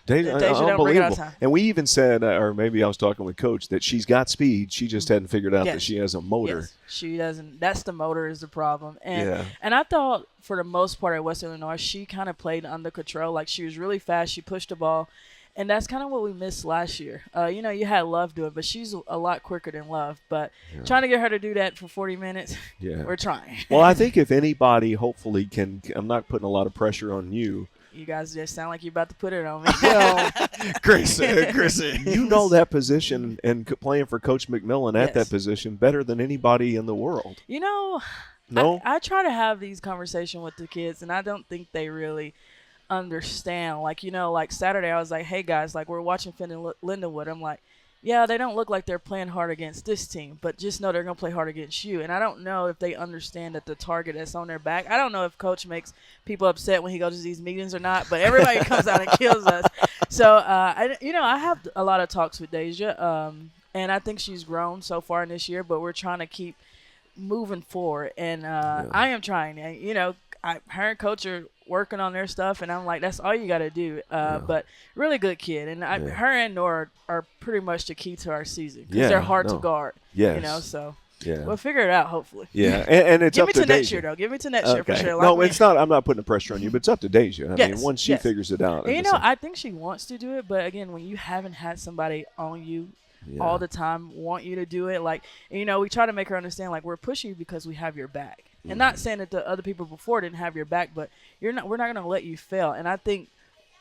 Deja don't bring it all the time. And we even said, or maybe I was talking with Coach, that she's got speed. She just hadn't figured out that she has a motor. Yes, she doesn't. That's the motor is the problem. And I thought for the most part at Western Illinois, she kind of played under control. She was really fast. She pushed the ball. And that's kind of what we missed last year. You had Love do it, but she's a lot quicker than Love. But trying to get her to do that for 40 minutes, we're trying. Well, I think if anybody hopefully can – I'm not putting a lot of pressure on you. You guys just sound like you're about to put it on me. Well, Chris, you know that position and playing for Coach McMillan at that position better than anybody in the world. No? I try to have these conversations with the kids, and I don't think they really – understand. Saturday I was like, hey guys, we're watching Finn and Lindenwood. I'm like, yeah, they don't look like they're playing hard against this team, but just know they're going to play hard against you. And I don't know if they understand that the target that's on their back. I don't know if Coach makes people upset when he goes to these meetings or not, but everybody comes out and kills us. So I have a lot of talks with Deja, and I think she's grown so far in this year, but we're trying to keep moving forward. And I am trying. Her and Coach are working on their stuff, and I'm like, that's all you got to do. But really good kid, and her and Nora are pretty much the key to our season because they're hard to guard. Yes. So we'll figure it out hopefully. Yeah, and it's Give up me to next Deja. year though. Give me to next year for sure. No, it's not. I'm not putting the pressure on you, but it's up to Deja. I mean, once she figures it out. And I think she wants to do it, but again, when you haven't had somebody on you all the time want you to do it, we try to make her understand we're pushing you because we have your back. And not saying that the other people before didn't have your back, but we're not going to let you fail. And I think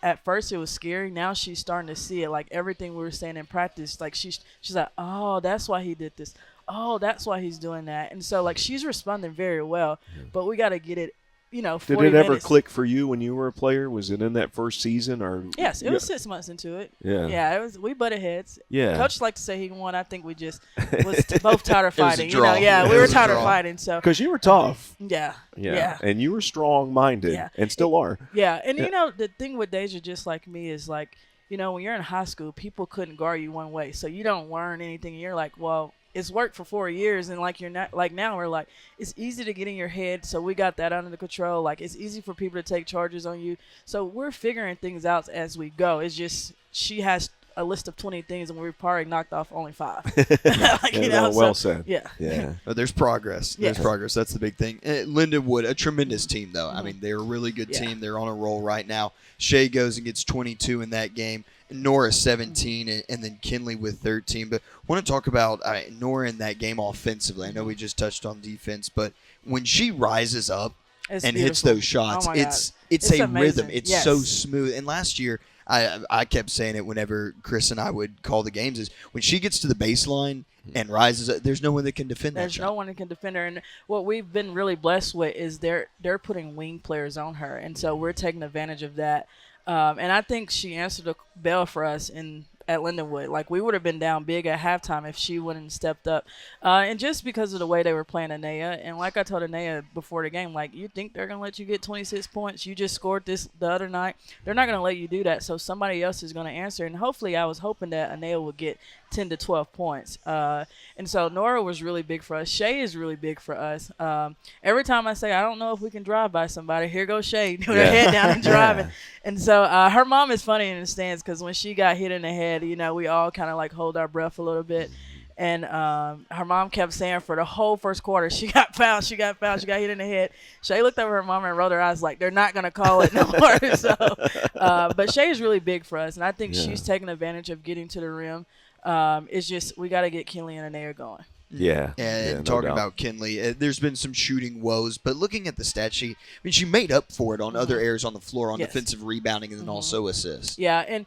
at first it was scary. Now she's starting to see it. Everything we were saying in practice, she's like, oh, that's why he did this. Oh, that's why he's doing that. And so she's responding very well. But we got to get it. 40 Did it ever minutes. click for you when you were a player? Was it in that first season or? Yes, it was 6 months into it. Yeah. Yeah, it was. We butted heads. Yeah. Coach liked to say he won. I think we just was both tired of It was a fighting. draw. We were tired of fighting. So. Because you were tough. Yeah. And you were strong-minded and still are. Yeah, and the thing with Deja, just like me, is when you're in high school, people couldn't guard you one way, so you don't learn anything. And you're like, well, it's worked for 4 years, and you're not now we're like, it's easy to get in your head, so we got that under control. It's easy for people to take charges on you, so we're figuring things out as we go. It's just she has a list of 20 things, and we probably knocked off only 5. Well said. Yeah. Yeah. There's progress. There's Yes. progress. That's the big thing. Lindenwood, a tremendous team, though. I mean, they're a really good Yeah. team. They're on a roll right now. Shea goes and gets 22 in that game. Nora 17, and then Kinley with 13. But I want to talk about Nora in that game offensively. I know we just touched on defense, but when she rises up It's and hits beautiful. those shots, Oh my it's It's a amazing. rhythm. It's Yes. so smooth. And last year, I kept saying it whenever Chris and I would call the games, is when she gets to the baseline and rises up, there's no one that can defend that There's shot. no one that can defend her, and what we've been really blessed with is they're putting wing players on her, and so we're taking advantage of that. And I think she answered the bell for us at Lindenwood. Like, we would have been down big at halftime if she wouldn't have stepped up. And just because of the way they were playing Anaya, and like I told Anaya before the game, like, you think they're going to let you get 26 points? You just scored this the other night. They're not going to let you do that, so somebody else is going to answer. And hopefully I was hoping that Anaya would get 10 to 12 points. And so Nora was really big for us. Shay is really big for us. Every time I say, I don't know if we can drive by somebody, here goes Shay with her head down and driving. And so her mom is funny in the stands because when she got hit in the head, we all kind of like hold our breath a little bit. And her mom kept saying for the whole first quarter, she got fouled, she got hit in the head. Shay looked over her mom and rolled her eyes like, they're not going to call it no more. So, but Shay is really big for us, and I think she's taking advantage of getting to the rim. It's just we got to get Kinley and Anaya going. Yeah. And no talking doubt. about Kinley, there's been some shooting woes, but looking at the stat sheet, I mean, she made up for it on other areas on the floor, on Yes. defensive rebounding, and then also assists. Yeah, and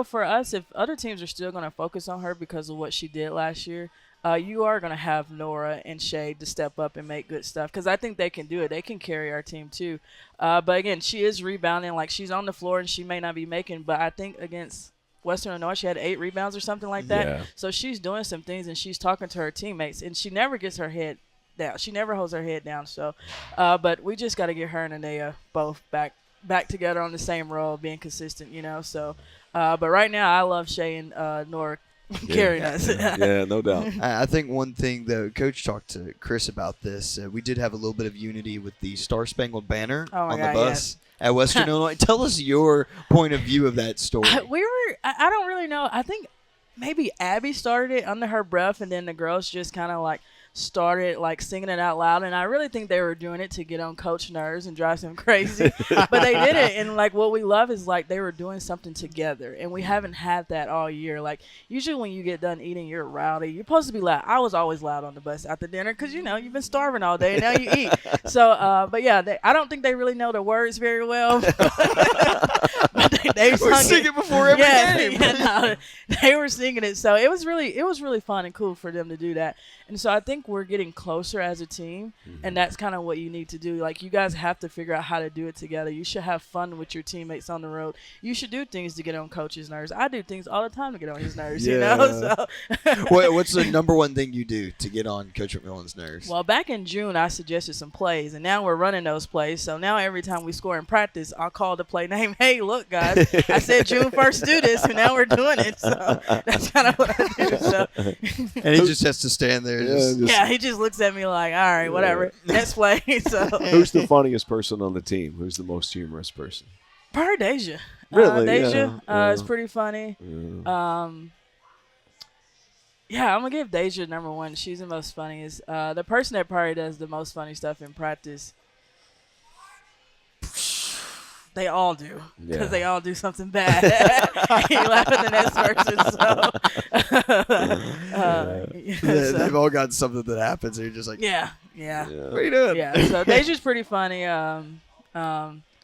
for us, if other teams are still going to focus on her because of what she did last year, you are going to have Nora and Shay to step up and make good stuff because I think they can do it. They can carry our team too. But again, she is rebounding. Like, she's on the floor and she may not be making, but I think against Western Illinois, she had 8 rebounds or something like that. Yeah. So she's doing some things and she's talking to her teammates, and she never gets her head down. She never holds her head down. So, but we just got to get her and Anaya both back together on the same role, being consistent, So, but right now I love Shay and Nora carrying us. Yeah, no doubt. I think one thing, though, Coach talked to Chris about this. We did have a little bit of unity with the Star Spangled Banner Oh my on God, the bus at Western Illinois. Tell us your point of view of that story. I don't really know. I think maybe Abby started it under her breath, and then the girls just kind of like started like singing it out loud, and I really think they were doing it to get on Coach nerves and drive him crazy. But they did it, and like what we love is like they were doing something together, and we haven't had that all year. Like, usually when you get done eating, you're rowdy. You're supposed to be loud. I was always loud on the bus after dinner because you've been starving all day and now you eat. So, but yeah, I don't think they really know the words very well. But they We sing it before every game. no, they were singing it, so it was really fun and cool for them to do that. And so I think we're getting closer as a team, and that's kind of what you need to do. Like, you guys have to figure out how to do it together. You should have fun with your teammates on the road. You should do things to get on Coach's nerves. I do things all the time to get on his nerves, So. What's the number one thing you do to get on Coach McMillan's nerves? Well, back in June, I suggested some plays, and now we're running those plays. So now every time we score in practice, I'll call the play name. Hey, look, guys, I said June 1st do this, and now we're doing it. So that's kind of what I do. So. And he just has to stand there. Yeah, he just looks at me like, all right, whatever. Next play. So Who's the funniest person on the team? Who's the most humorous person? probably Deja. Really? Deja Yeah. is pretty funny. Yeah, I'm going to give Deja number one. She's the most funniest. The person that probably does the most funny stuff in practice, they all do, because Yeah. they all do something bad. You laugh at the next person. So, They've all got something that happens. And you're just like, yeah. what are you doing? Yeah, so Deja's pretty funny.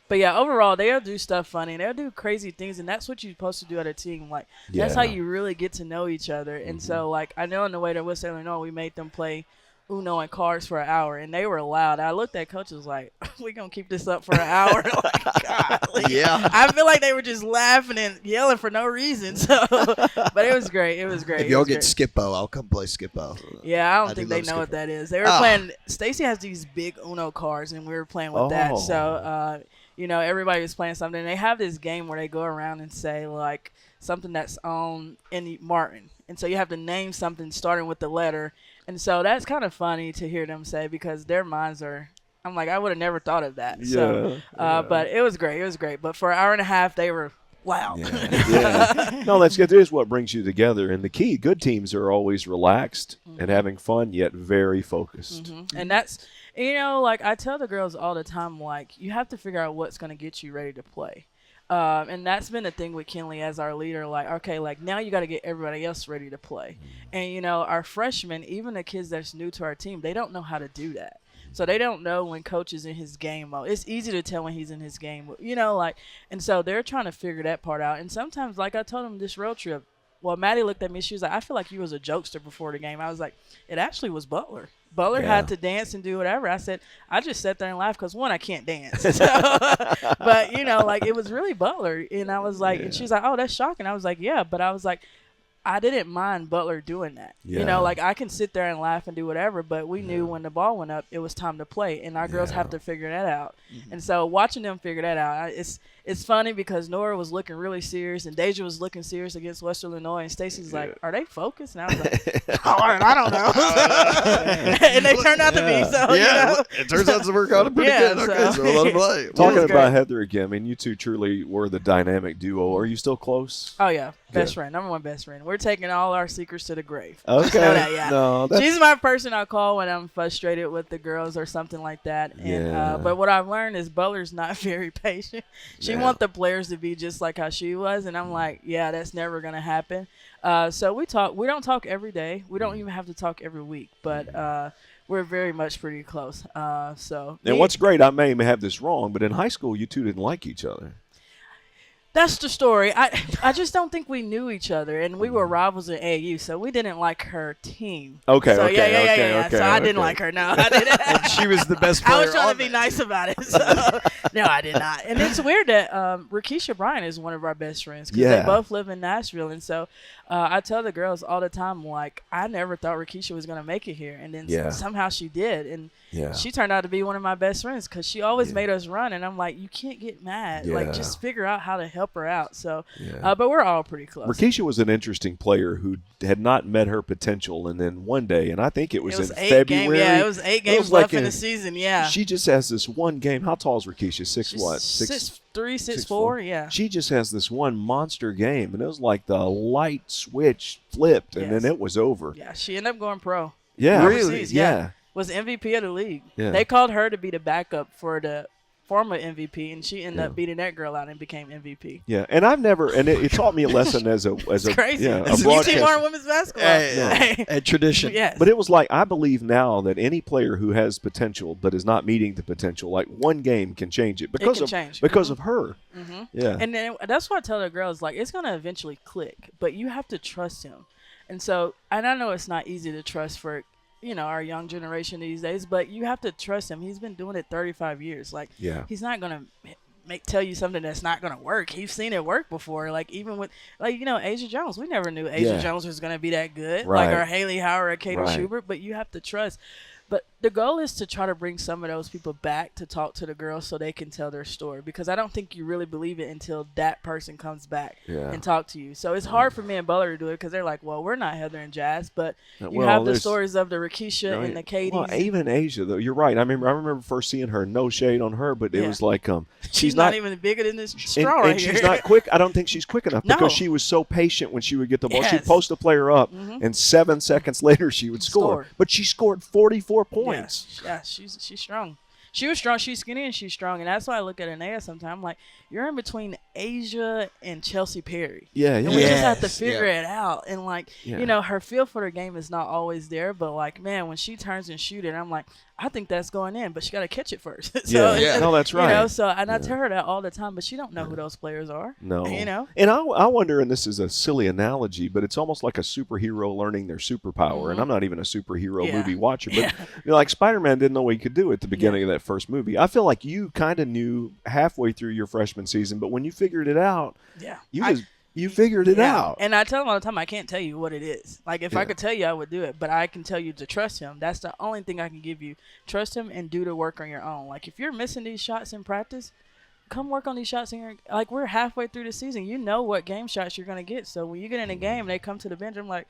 But yeah, overall, they'll do stuff funny. They'll do crazy things, and that's what you're supposed to do at a team. Like, that's how you really get to know each other. And so, like, I know in the way that West Illinois, we made them play Uno and cards for an hour, and they were loud. I looked at coach and was like, we going to keep this up for an hour? Like, golly. Yeah. I feel like they were just laughing and yelling for no reason. So, but it was great. It was great. If y'all get Skippo, I'll come play Skippo. Yeah, I don't I think do they love know what Skippo. that is. They were playing. Stacy has these big Uno cards, and we were playing with that. So, everybody was playing something. They have this game where they go around and say like something that's on in Martin, and so you have to name something starting with the letter. And so that's kind of funny to hear them say because their minds are. I'm like, I would have never thought of that. So, but it was great. It was great. But for an hour and a half, they were loud. Yeah. No, that's good. It is what brings you together. And the key, good teams are always relaxed and having fun, yet very focused. And that's, you know, like I tell the girls all the time, like, you have to figure out what's going to get you ready to play. And that's been the thing with Kinley as our leader. Like, okay, like now you got to get everybody else ready to play. And, you know, our freshmen, even the kids that's new to our team, they don't know how to do that. So they don't know when coach is in his game mode. It's easy to tell when he's in his game, you know, like, and so they're trying to figure that part out. And sometimes, like I told them this road trip, well, Maddie looked at me. She was like, I feel like you was a jokester before the game. I was like, it actually was Butler. Butler had to dance and do whatever. I said, I just sat there and laughed because, one, I can't dance. But, you know, like, it was really Butler. And I was like, and she's like, oh, that's shocking. I was like, yeah. But I was like, I didn't mind Butler doing that. You know, like, I can sit there and laugh and do whatever, but we knew when the ball went up, it was time to play. And our girls have to figure that out. And so watching them figure that out, it's funny because Nora was looking really serious and Deja was looking serious against Western Illinois, and Stacy's like, are they focused? And I was like, I don't know. And they turned out to be. So, you know. It turns out to work out pretty good. Okay, so let them play. Talking about Heather again, I mean, you two truly were the dynamic duo. Are you still close? Oh, yeah. Best friend. Number one best friend. We're taking all our secrets to the grave. Okay. Know that, yeah. No, she's my person I call when I'm frustrated with the girls or something like that. And but what I've learned is Butler's not very patient. She wants the players to be just like how she was, and I'm like, yeah, that's never gonna happen. So we talk. We don't talk every day. We don't even have to talk every week, but we're very much pretty close. And what's great, I may have this wrong, but in high school, you two didn't like each other. That's the story. I just don't think we knew each other, and we were rivals in AAU, so we didn't like her team. Okay, so, okay. So I didn't like her. No, I didn't. And she was the best player. I was trying to be nice about it. So, no, I did not. And it's weird that Rakisha Bryant is one of our best friends because they both live in Nashville, and so I tell the girls all the time, like, I never thought Rakisha was going to make it here, and then somehow she did, and she turned out to be one of my best friends because she always made us run, and I'm like, you can't get mad. Like, just figure out how to help her out. So, but we're all pretty close. Rakisha was an interesting player who had not met her potential, and then one day, and I think it was in 8 February. It was 8 games left in the season. Yeah, she just has this one game. How tall is Rakisha? 6'3", 6'4". Yeah, she just has this one monster game, and it was like the light switch flipped, and then it was over. Yeah, she ended up going pro. Yeah, really? Yeah. Was MVP of the league. Yeah. They called her to be the backup for the former MVP, and she ended up beating that girl out and became MVP. Yeah, and I've never, and it taught me a lesson as a crazy. Yeah, a you see broadcaster. more women's basketball. A tradition. Yes. But it was like, I believe now that any player who has potential but is not meeting the potential, like one game can change it because of her. Mm-hmm. Yeah, and then that's why I tell the girls, like, it's gonna eventually click, but you have to trust him. And so, and I know it's not easy to trust for, you know, our young generation these days, but you have to trust him. He's been doing it 35 years. Like, he's not going to tell you something that's not going to work. He's seen it work before. Like, even with, like, you know, Asia Jones. We never knew Asia Jones was going to be that good. Right. Like, or Haley Howard or Katie Schubert, but you have to trust. But the goal is to try to bring some of those people back to talk to the girls so they can tell their story, because I don't think you really believe it until that person comes back and talk to you. So it's hard for me and Butler to do it because they're like, well, we're not Heather and Jazz, but you have the stories of the Rakisha and the Katies. Well, even Asia, though, you're right. I remember first seeing her, no shade on her, but it was like she's not even bigger than this straw right here. She's not quick. I don't think she's quick enough because she was so patient when she would get the ball. She'd post a player up, and 7 seconds later she would score. But she scored 44 points. Yeah, she's strong. She was strong. She's skinny and she's strong, and that's why I look at Anaya sometimes. I'm like, you're in between Asia and Chelsea Perry. Yeah. And we just have to figure it out. And like, you know, her feel for the game is not always there, but like, man, when she turns and shoot it, I'm like, I think that's going in, but she got to catch it first. So, no, that's right. You know, so and I tell her that all the time, but she don't know who those players are. No, you know. And I wonder, and this is a silly analogy, but it's almost like a superhero learning their superpower. And I'm not even a superhero movie watcher, but you know, like Spider-Man didn't know what he could do at the beginning of that first movie. I feel like you kind of knew halfway through your freshman season, but when you figured it out, you figured it out. And I tell them all the time, I can't tell you what it is. Like, if I could tell you, I would do it. But I can tell you to trust him. That's the only thing I can give you. Trust him and do the work on your own. Like, if you're missing these shots in practice, come work on these shots. Like, we're halfway through the season. You know what game shots you're going to get. So when you get in a game and they come to the bench, I'm like,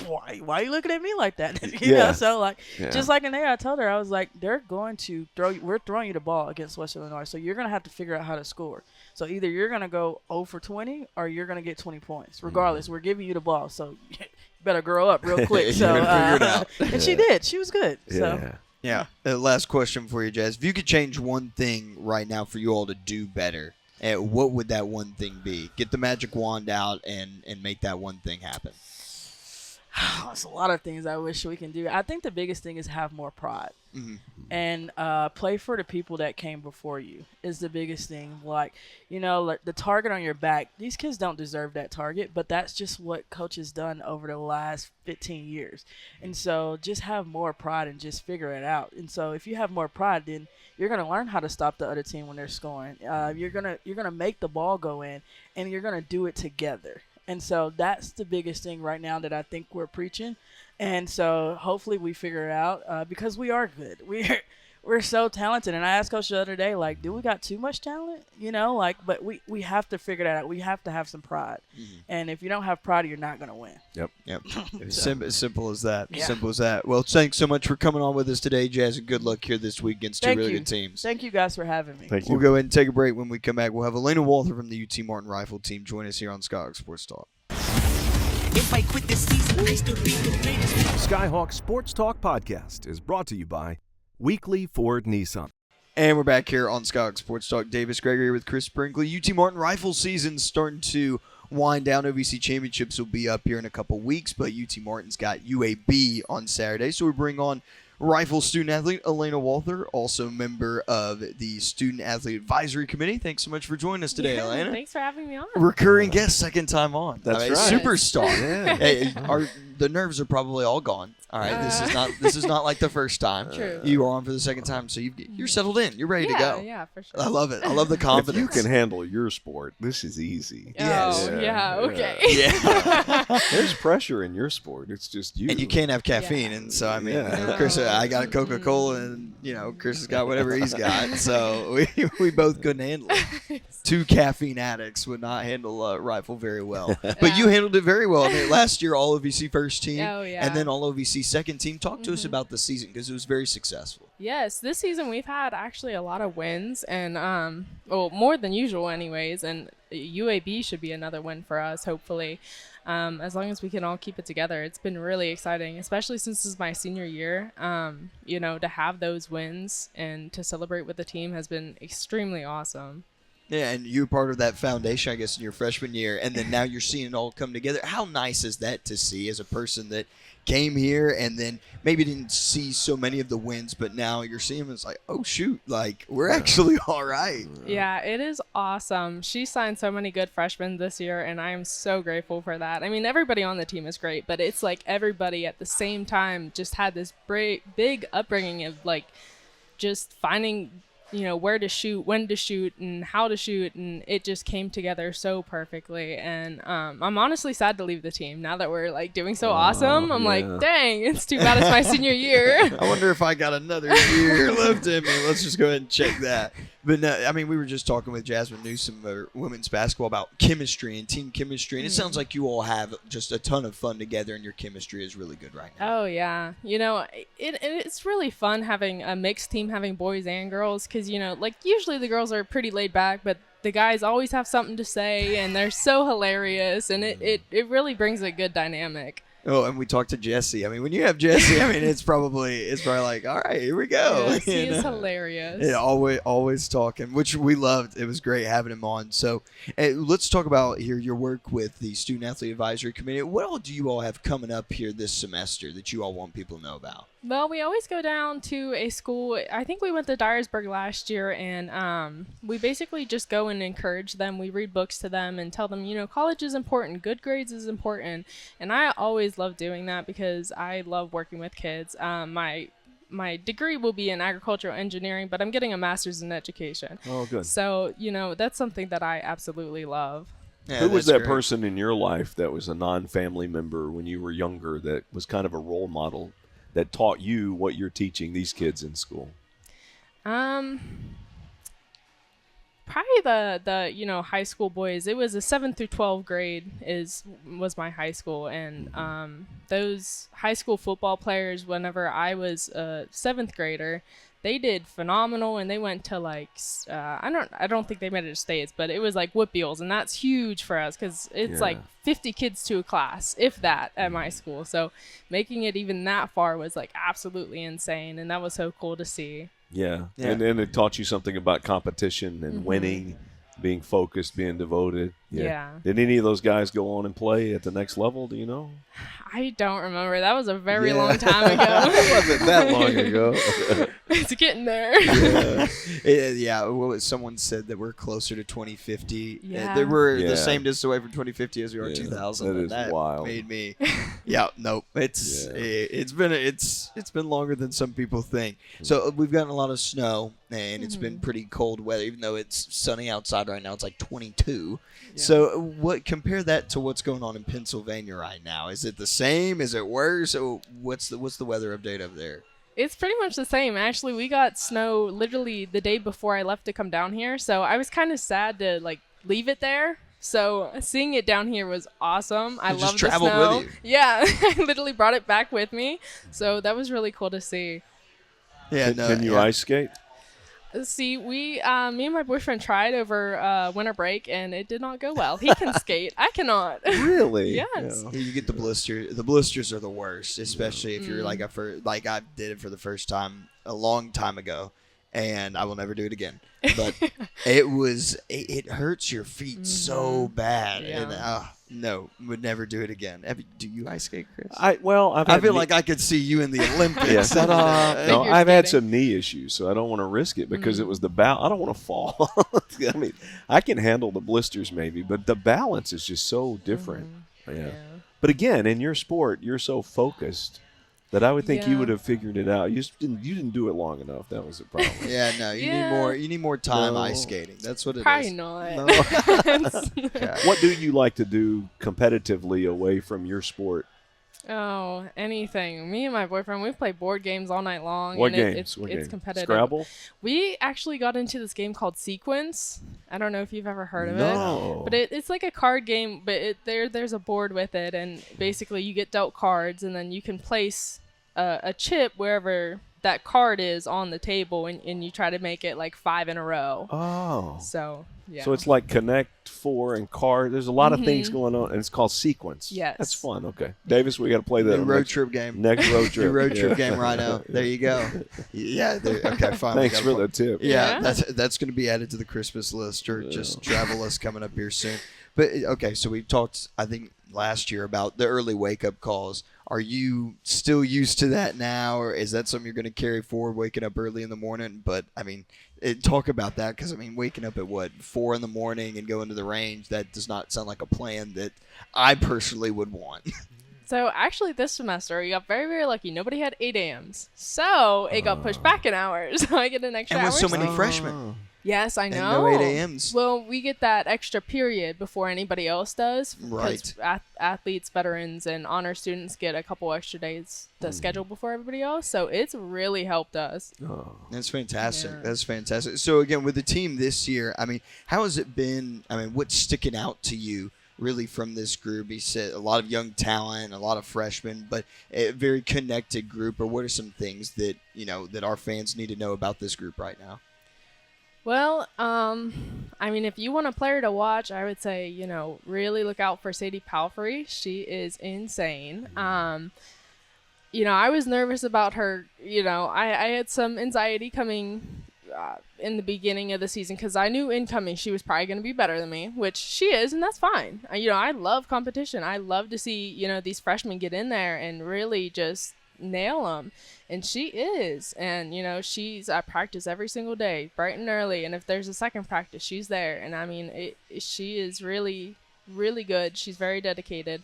why are you looking at me like that? you know, so like just like in there, I told her, I was like, they're going to we're throwing you the ball against Western Illinois, so you're gonna have to figure out how to score. So either you're going to go 0 for 20 or you're going to get 20 points. Regardless, we're giving you the ball. So you better grow up real quick. So figure it out. and she did. She was good. So Yeah. Last question for you, Jazz. If you could change one thing right now for you all to do better, what would that one thing be? Get the magic wand out and make that one thing happen. There's a lot of things I wish we can do. I think the biggest thing is have more pride. And play for the people that came before you is the biggest thing. Like, like the target on your back, these kids don't deserve that target, but that's just what coach has done over the last 15 years. And so just have more pride and just figure it out. And so if you have more pride, then you're going to learn how to stop the other team when they're scoring. You're going to make the ball go in, and you're going to do it together. And so that's the biggest thing right now that I think we're preaching. And so hopefully we figure it out because we are good. We're so talented. And I asked Coach the other day, like, do we got too much talent? But we have to figure that out. We have to have some pride. And if you don't have pride, you're not going to win. Yep. As simple as that. Yeah. Simple as that. Well, thanks so much for coming on with us today, Jazz, and good luck here this week against two really good teams. Thank you guys for having me. Thank you. We'll go ahead and take a break. When we come back, we'll have Alayna Walther from the UT Martin Rifle team join us here on Skyhawk Sports Talk. If I quit this season, I still be the greatest. Skyhawk Sports Talk podcast is brought to you by Weekly Ford Nissan. And we're back here on Skyhawk Sports Talk. Davis Gregory with Chris Brinkley. UT Martin Rifle season's starting to wind down. OVC championships will be up here in a couple weeks, but UT Martin's got UAB on Saturday. So we bring on Rifle student athlete Alayna Walther, also member of the Student Athlete Advisory Committee. Thanks so much for joining us today, Alayna. Thanks for having me on. Recurring guest, second time on. That's right. Superstar. Yeah. Hey, the nerves are probably all gone. All right, this is not like the first time. True. You are on for the second time, so you're settled in. You're ready to go. Yeah, for sure. I love it. I love the If confidence. you can handle your sport, this is easy. Yes. Oh, yeah, okay. Yeah. There's pressure in your sport. It's just you. And you can't have caffeine, and so I mean, Yeah. Chris, I got a Coca-Cola, and Chris has got whatever he's got. So we both couldn't handle it. Two caffeine addicts would not handle rifle very well, but you handled it very well. I mean, last year all OVC first team, Oh, yeah. and then all OVC second team. Talk to us about the season because it was very successful. Yes, this season we've had actually a lot of wins, and more than usual anyways, and UAB should be another win for us, hopefully. As long as we can all keep it together. It's been really exciting, especially since this is my senior year. To have those wins and to celebrate with the team has been extremely awesome. Yeah, and you were part of that foundation, I guess, in your freshman year, and then now you're seeing it all come together. How nice is that to see as a person that came here and then maybe didn't see so many of the wins, but now you're seeing them, it's like, oh, shoot, like, we're actually all right. Yeah, it is awesome. She signed so many good freshmen this year, and I am so grateful for that. I mean, everybody on the team is great, but it's like everybody at the same time just had this big upbringing of, like, just finding – where to shoot, when to shoot, and how to shoot, and it just came together so perfectly. And I'm honestly sad to leave the team now that we're like doing so awesome. I'm like, dang, it's too bad it's my senior year. I wonder if I got another year left in me. Let's just go ahead and check that. But no, I mean, we were just talking with Jasmine Newsome of women's basketball about chemistry and team chemistry, and it sounds like you all have just a ton of fun together, and your chemistry is really good right now. Oh yeah, it's really fun having a mixed team, having boys and girls, because like usually the girls are pretty laid back, but the guys always have something to say, and they're so hilarious, and it really brings a good dynamic. Oh, and we talked to Jesse. I mean, when you have Jesse, I mean, it's probably like, all right, here we go. Yes, he is hilarious. Yeah, always talking, which we loved. It was great having him on. So let's talk about here your work with the Student Athlete Advisory Committee. What all do you all have coming up here this semester that you all want people to know about? Well, we always go down to a school. I think we went to Dyersburg last year, and we basically just go and encourage them. We read books to them and tell them, college is important, good grades is important, and I always love doing that because I love working with kids. My degree will be in agricultural engineering, but I'm getting a master's in education. Oh, good. So, that's something that I absolutely love. Yeah, Who was that's that great. person in your life that was a non-family member when you were younger that was kind of a role model that taught you what you're teaching these kids in school? Probably the high school boys. It was a 7th through 12th grade was my high school, and those high school football players, whenever I was a 7th grader, they did phenomenal, and they went to like I don't think they made it to states, but it was like Whitfields, and that's huge for us because it's like 50 kids to a class, if that, at my school. So making it even that far was like absolutely insane, and that was so cool to see. Yeah. And it taught you something about competition and winning, being focused, being devoted. Yeah. Did any of those guys go on and play at the next level? Do you know? I don't remember. That was a very long time ago. It wasn't that long ago. It's getting there. Well, someone said that we're closer to 2050. Yeah. That we're the same distance away from 2050 as we are 2000. That is and wild. Made me. It's been longer than some people think. So we've gotten a lot of snow, and it's been pretty cold weather. Even though it's sunny outside right now, it's like 22. Yeah. So compare that to what's going on in Pennsylvania right now? Is it the same? Is it worse? So what's the weather update up there? It's pretty much the same. Actually, we got snow literally the day before I left to come down here. So I was kind of sad to like leave it there. So seeing it down here was awesome. I love the snow. With you. Yeah, I literally brought it back with me. So that was really cool to see. Yeah. Can you ice skate? See, me and my boyfriend tried over winter break, and it did not go well. He can skate. I cannot. Really? Yes. Yeah, you get the blister. The blisters are the worst, especially if you're like I did it for the first time a long time ago, and I will never do it again. But it hurts your feet so bad, and no, would never do it again. Do you ice skate, Chris? I feel like I could see you in the Olympics. Yes. No, I've had some knee issues, so I don't want to risk it because it was the I don't want to fall. I mean, I can handle the blisters maybe, but the balance is just so different. Yeah. But again, in your sport, you're so focused that I would think you would have figured it out. You didn't do it long enough. That was the problem. You need more time ice skating. That's what it Probably is. not. No. What do you like to do competitively away from your sport? Oh, anything. Me and my boyfriend, we play board games all night long. What and games? It's competitive. Scrabble? We actually got into this game called Sequence. I don't know if you've ever heard of it. No. But it's like a card game, but there's a board with it, and basically you get dealt cards, and then you can place a chip wherever that card is on the table, and you try to make it like 5 in a row. Oh. So, yeah. So it's like Connect 4 and card. There's a lot of things going on, and it's called Sequence. Yes. That's fun. Okay. Davis, we got to play that. New road trip game. Next road trip. New road trip game right now. There you go. Yeah. Okay, fine. Thanks for the tip. Yeah, that's going to be added to the Christmas list or just travel list coming up here soon. But, okay, so we talked, I think, last year about the early wake-up calls. Are you still used to that now, or is that something you're going to carry forward, waking up early in the morning? But, I mean, talk about that because, I mean, waking up at, 4 in the morning and going to the range, that does not sound like a plan that I personally would want. So, actually, this semester, we got very, very lucky. Nobody had 8 a.m.s. So, it got pushed back an hour. So, I get an extra hour. And with so many freshmen. Yes, I know. And no 8 a.m.s. Well, we get that extra period before anybody else does. Right. Athletes, veterans, and honor students get a couple extra days to schedule before everybody else. So it's really helped us. Oh. That's fantastic. Yeah. That's fantastic. So, again, with the team this year, I mean, how has it been? I mean, what's sticking out to you really from this group? You said a lot of young talent, a lot of freshmen, but a very connected group. Or what are some things that, that our fans need to know about this group right now? Well, I mean, if you want a player to watch, I would say, really look out for Sadie Palfrey. She is insane. I was nervous about her. I had some anxiety coming in the beginning of the season because I knew incoming she was probably going to be better than me, which she is, and that's fine. I love competition. I love to see, these freshmen get in there and really just nail them, and she is. And she's at practice every single day, bright and early, and if there's a second practice, she's there. And I mean, she is really, really good. She's very dedicated,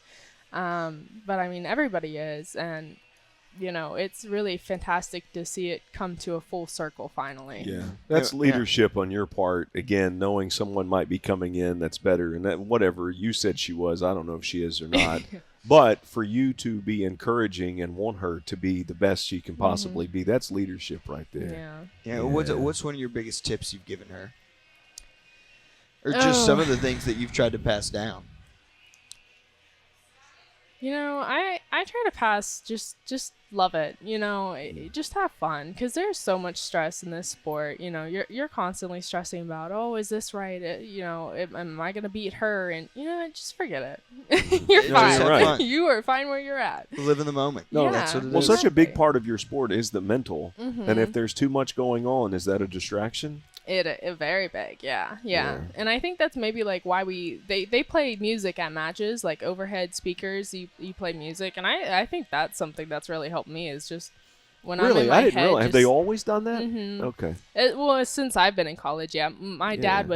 but I mean, everybody is. And it's really fantastic to see it come to a full circle finally. Yeah, that's leadership on your part. Again, knowing someone might be coming in that's better, and that whatever you said she was, I don't know if she is or not. But for you to be encouraging and want her to be the best she can possibly be, that's leadership right there. Yeah. What's one of your biggest tips you've given her? Or just some of the things that you've tried to pass down? I try to pass, just love it, just have fun, because there's so much stress in this sport. You're constantly stressing about, oh, is this right? Am I gonna beat her? And just forget it. You're fine. You're right. You are fine where you're at. Live in the moment. No, That's what it Well, is. such a big part of your sport is the mental, Mm-hmm. and if there's too much going on, is that a distraction? It very big, yeah. And I think that's maybe like why they play music at matches, like overhead speakers. You play music, and I think that's something that's really helped me, is just when I'm in my I didn't head. realize. Have they always done that? Mhm. Okay. Well, since I've been in college, yeah. My dad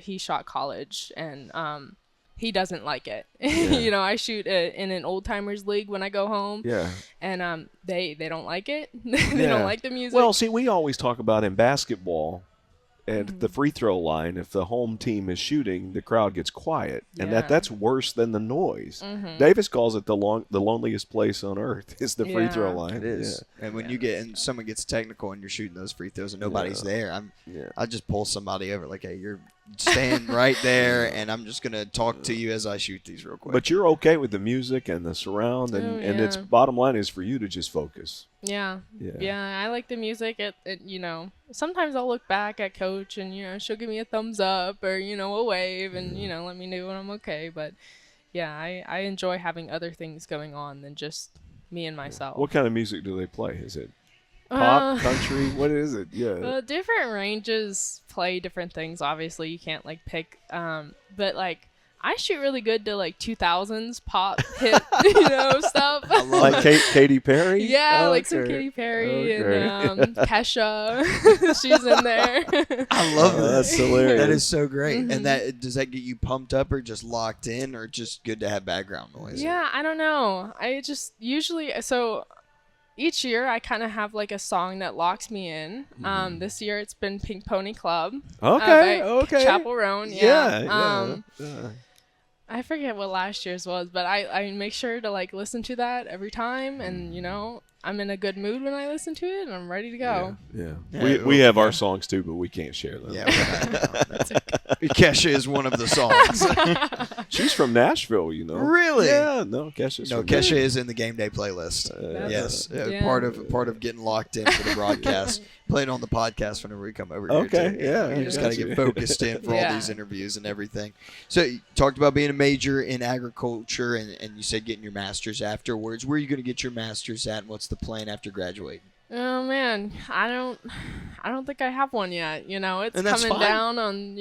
he shot college, and he doesn't like it. Yeah. I shoot in an old timers league when I go home. Yeah. And they don't like it. They don't like the music. Well, see, we always talk about in basketball, at Mm-hmm. the free throw line, if the home team is shooting, the crowd gets quiet, and that's worse than the noise. Mm-hmm. Davis calls it the loneliest place on earth is the free throw Yeah. line. It is. And when you get and someone gets technical and you're shooting those free throws and nobody's there, I just pull somebody over like, hey, you're staying right there, and I'm just gonna talk to you as I shoot these real quick. But you're okay with the music and the surround, and, and its bottom line is for you to just focus. Yeah. I like the music. It sometimes I'll look back at coach and she'll give me a thumbs up or a wave and let me know when I'm okay. But yeah, I enjoy having other things going on than just me and myself. What kind of music do they play? Is it pop, country? What is it? Yeah. Different ranges play different things. Obviously, you can't pick. But I shoot really good to 2000s pop hit, stuff. Like Katy Perry? Yeah, some Katy Perry and Kesha. She's in there. I love that. That's hilarious. That is so great. Mm-hmm. And does that get you pumped up or just locked in or just good to have background noise? Yeah, I don't know. I just usually each year I kind of have a song that locks me in. This year it's been Pink Pony Club. Okay. By Chapel Roan. Yeah. I forget what last year's was, but I make sure to listen to that every time, and I'm in a good mood when I listen to it, and I'm ready to go. Yeah. We have our songs too, but we can't share them. Yeah. Kesha is one of the songs. She's from Nashville, Really? Yeah. No, Kesha's No, from Kesha there. is in the game day playlist. Yes, Yeah. part of getting locked in for the broadcast. Playing on the podcast whenever we come over here. Okay, too. yeah, You just got to gotcha. get focused in for all Yeah. these interviews and everything. So you talked about being a major in agriculture, and you said getting your master's afterwards. Where are you going to get your master's at, and what's the plan after graduating? Oh man, I don't think I have one yet. It's And that's coming fine. down on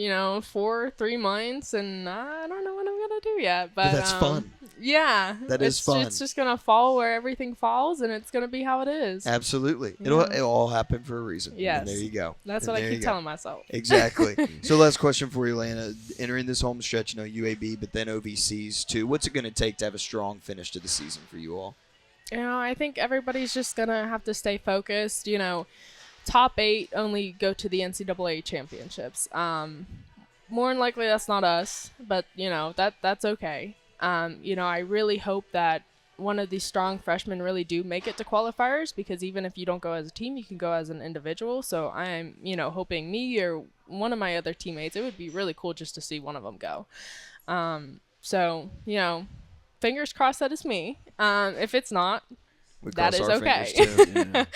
3 months, and I don't know what I'm gonna do yet. But that's fun. Yeah, That is fun. It's just gonna fall where everything falls, and it's gonna be how it is. Absolutely. Yeah. It'll all happen for a reason. Yes. And there you go. That's And what I there keep you go. telling myself. Exactly. So last question for you, Alayna. Entering this home stretch, UAB, but then OVCs too. What's it going to take to have a strong finish to the season for you all? I think everybody's just gonna have to stay focused. Top 8 only go to the NCAA championships. More than likely that's not us, but that's okay. I really hope that one of these strong freshmen really do make it to qualifiers, because even if you don't go as a team, you can go as an individual. So I'm, hoping me or one of my other teammates, it would be really cool just to see one of them go. So, fingers crossed that it's me. If it's not, We that cross is our okay. fingers, too.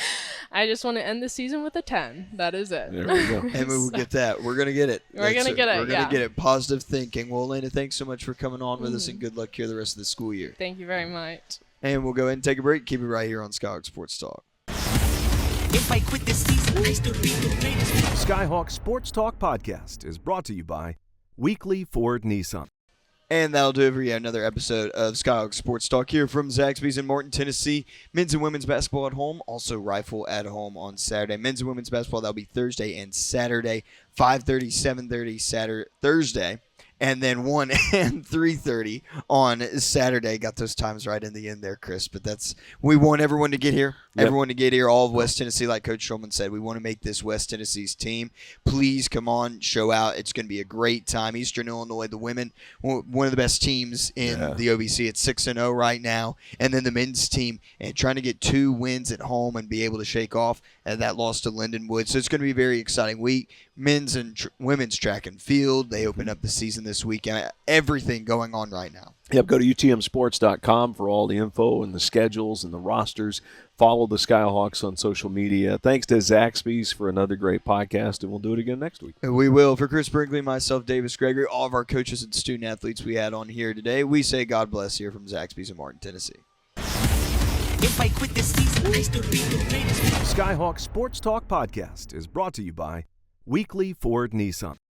I just want to end the season with a 10. That is it. There we go. And we will get that. We're going to get it. We're gonna get it, We're going yeah. to get it. Positive thinking. Well, Alayna, thanks so much for coming on with us, Mm-hmm. and good luck here the rest of the school year. Thank you very much. And we'll go ahead and take a break. Keep it right here on Skyhawk Sports Talk. If I quit this season, I still be the greatest. Skyhawk Sports Talk podcast is brought to you by Weekly Ford Nissan. And that'll do it for yet another episode of Skyhawk Sports Talk here from Zaxby's in Martin, Tennessee. Men's and women's basketball at home, also rifle at home on Saturday. Men's and women's basketball, that'll be Thursday and Saturday, 5:30, 7:30 Thursday, and then 1 and 3:30 on Saturday. Got those times right in the end there, Chris. But we want everyone to get here. Yep. Everyone to get here. All of West Tennessee, like Coach Shulman said, we want to make this West Tennessee's team. Please come on, show out. It's going to be a great time. Eastern Illinois, the women, one of the best teams in the OVC. It's 6-0 right now. And then the men's team, and trying to get 2 wins at home and be able to shake off that loss to Lindenwood. So it's going to be a very exciting week. Men's and women's track and field, they open up the season this weekend. Everything going on right now. Yep, go to utmsports.com for all the info and the schedules and the rosters. Follow the Skyhawks on social media. Thanks to Zaxby's for another great podcast, and we'll do it again next week. We will. For Chris Brinkley, myself, Davis Gregory, all of our coaches and student athletes we had on here today, we say God bless here from Zaxby's in Martin, Tennessee. If I quit this season, I still be the greatest. Skyhawk Sports Talk Podcast is brought to you by Weekly Ford Nissan.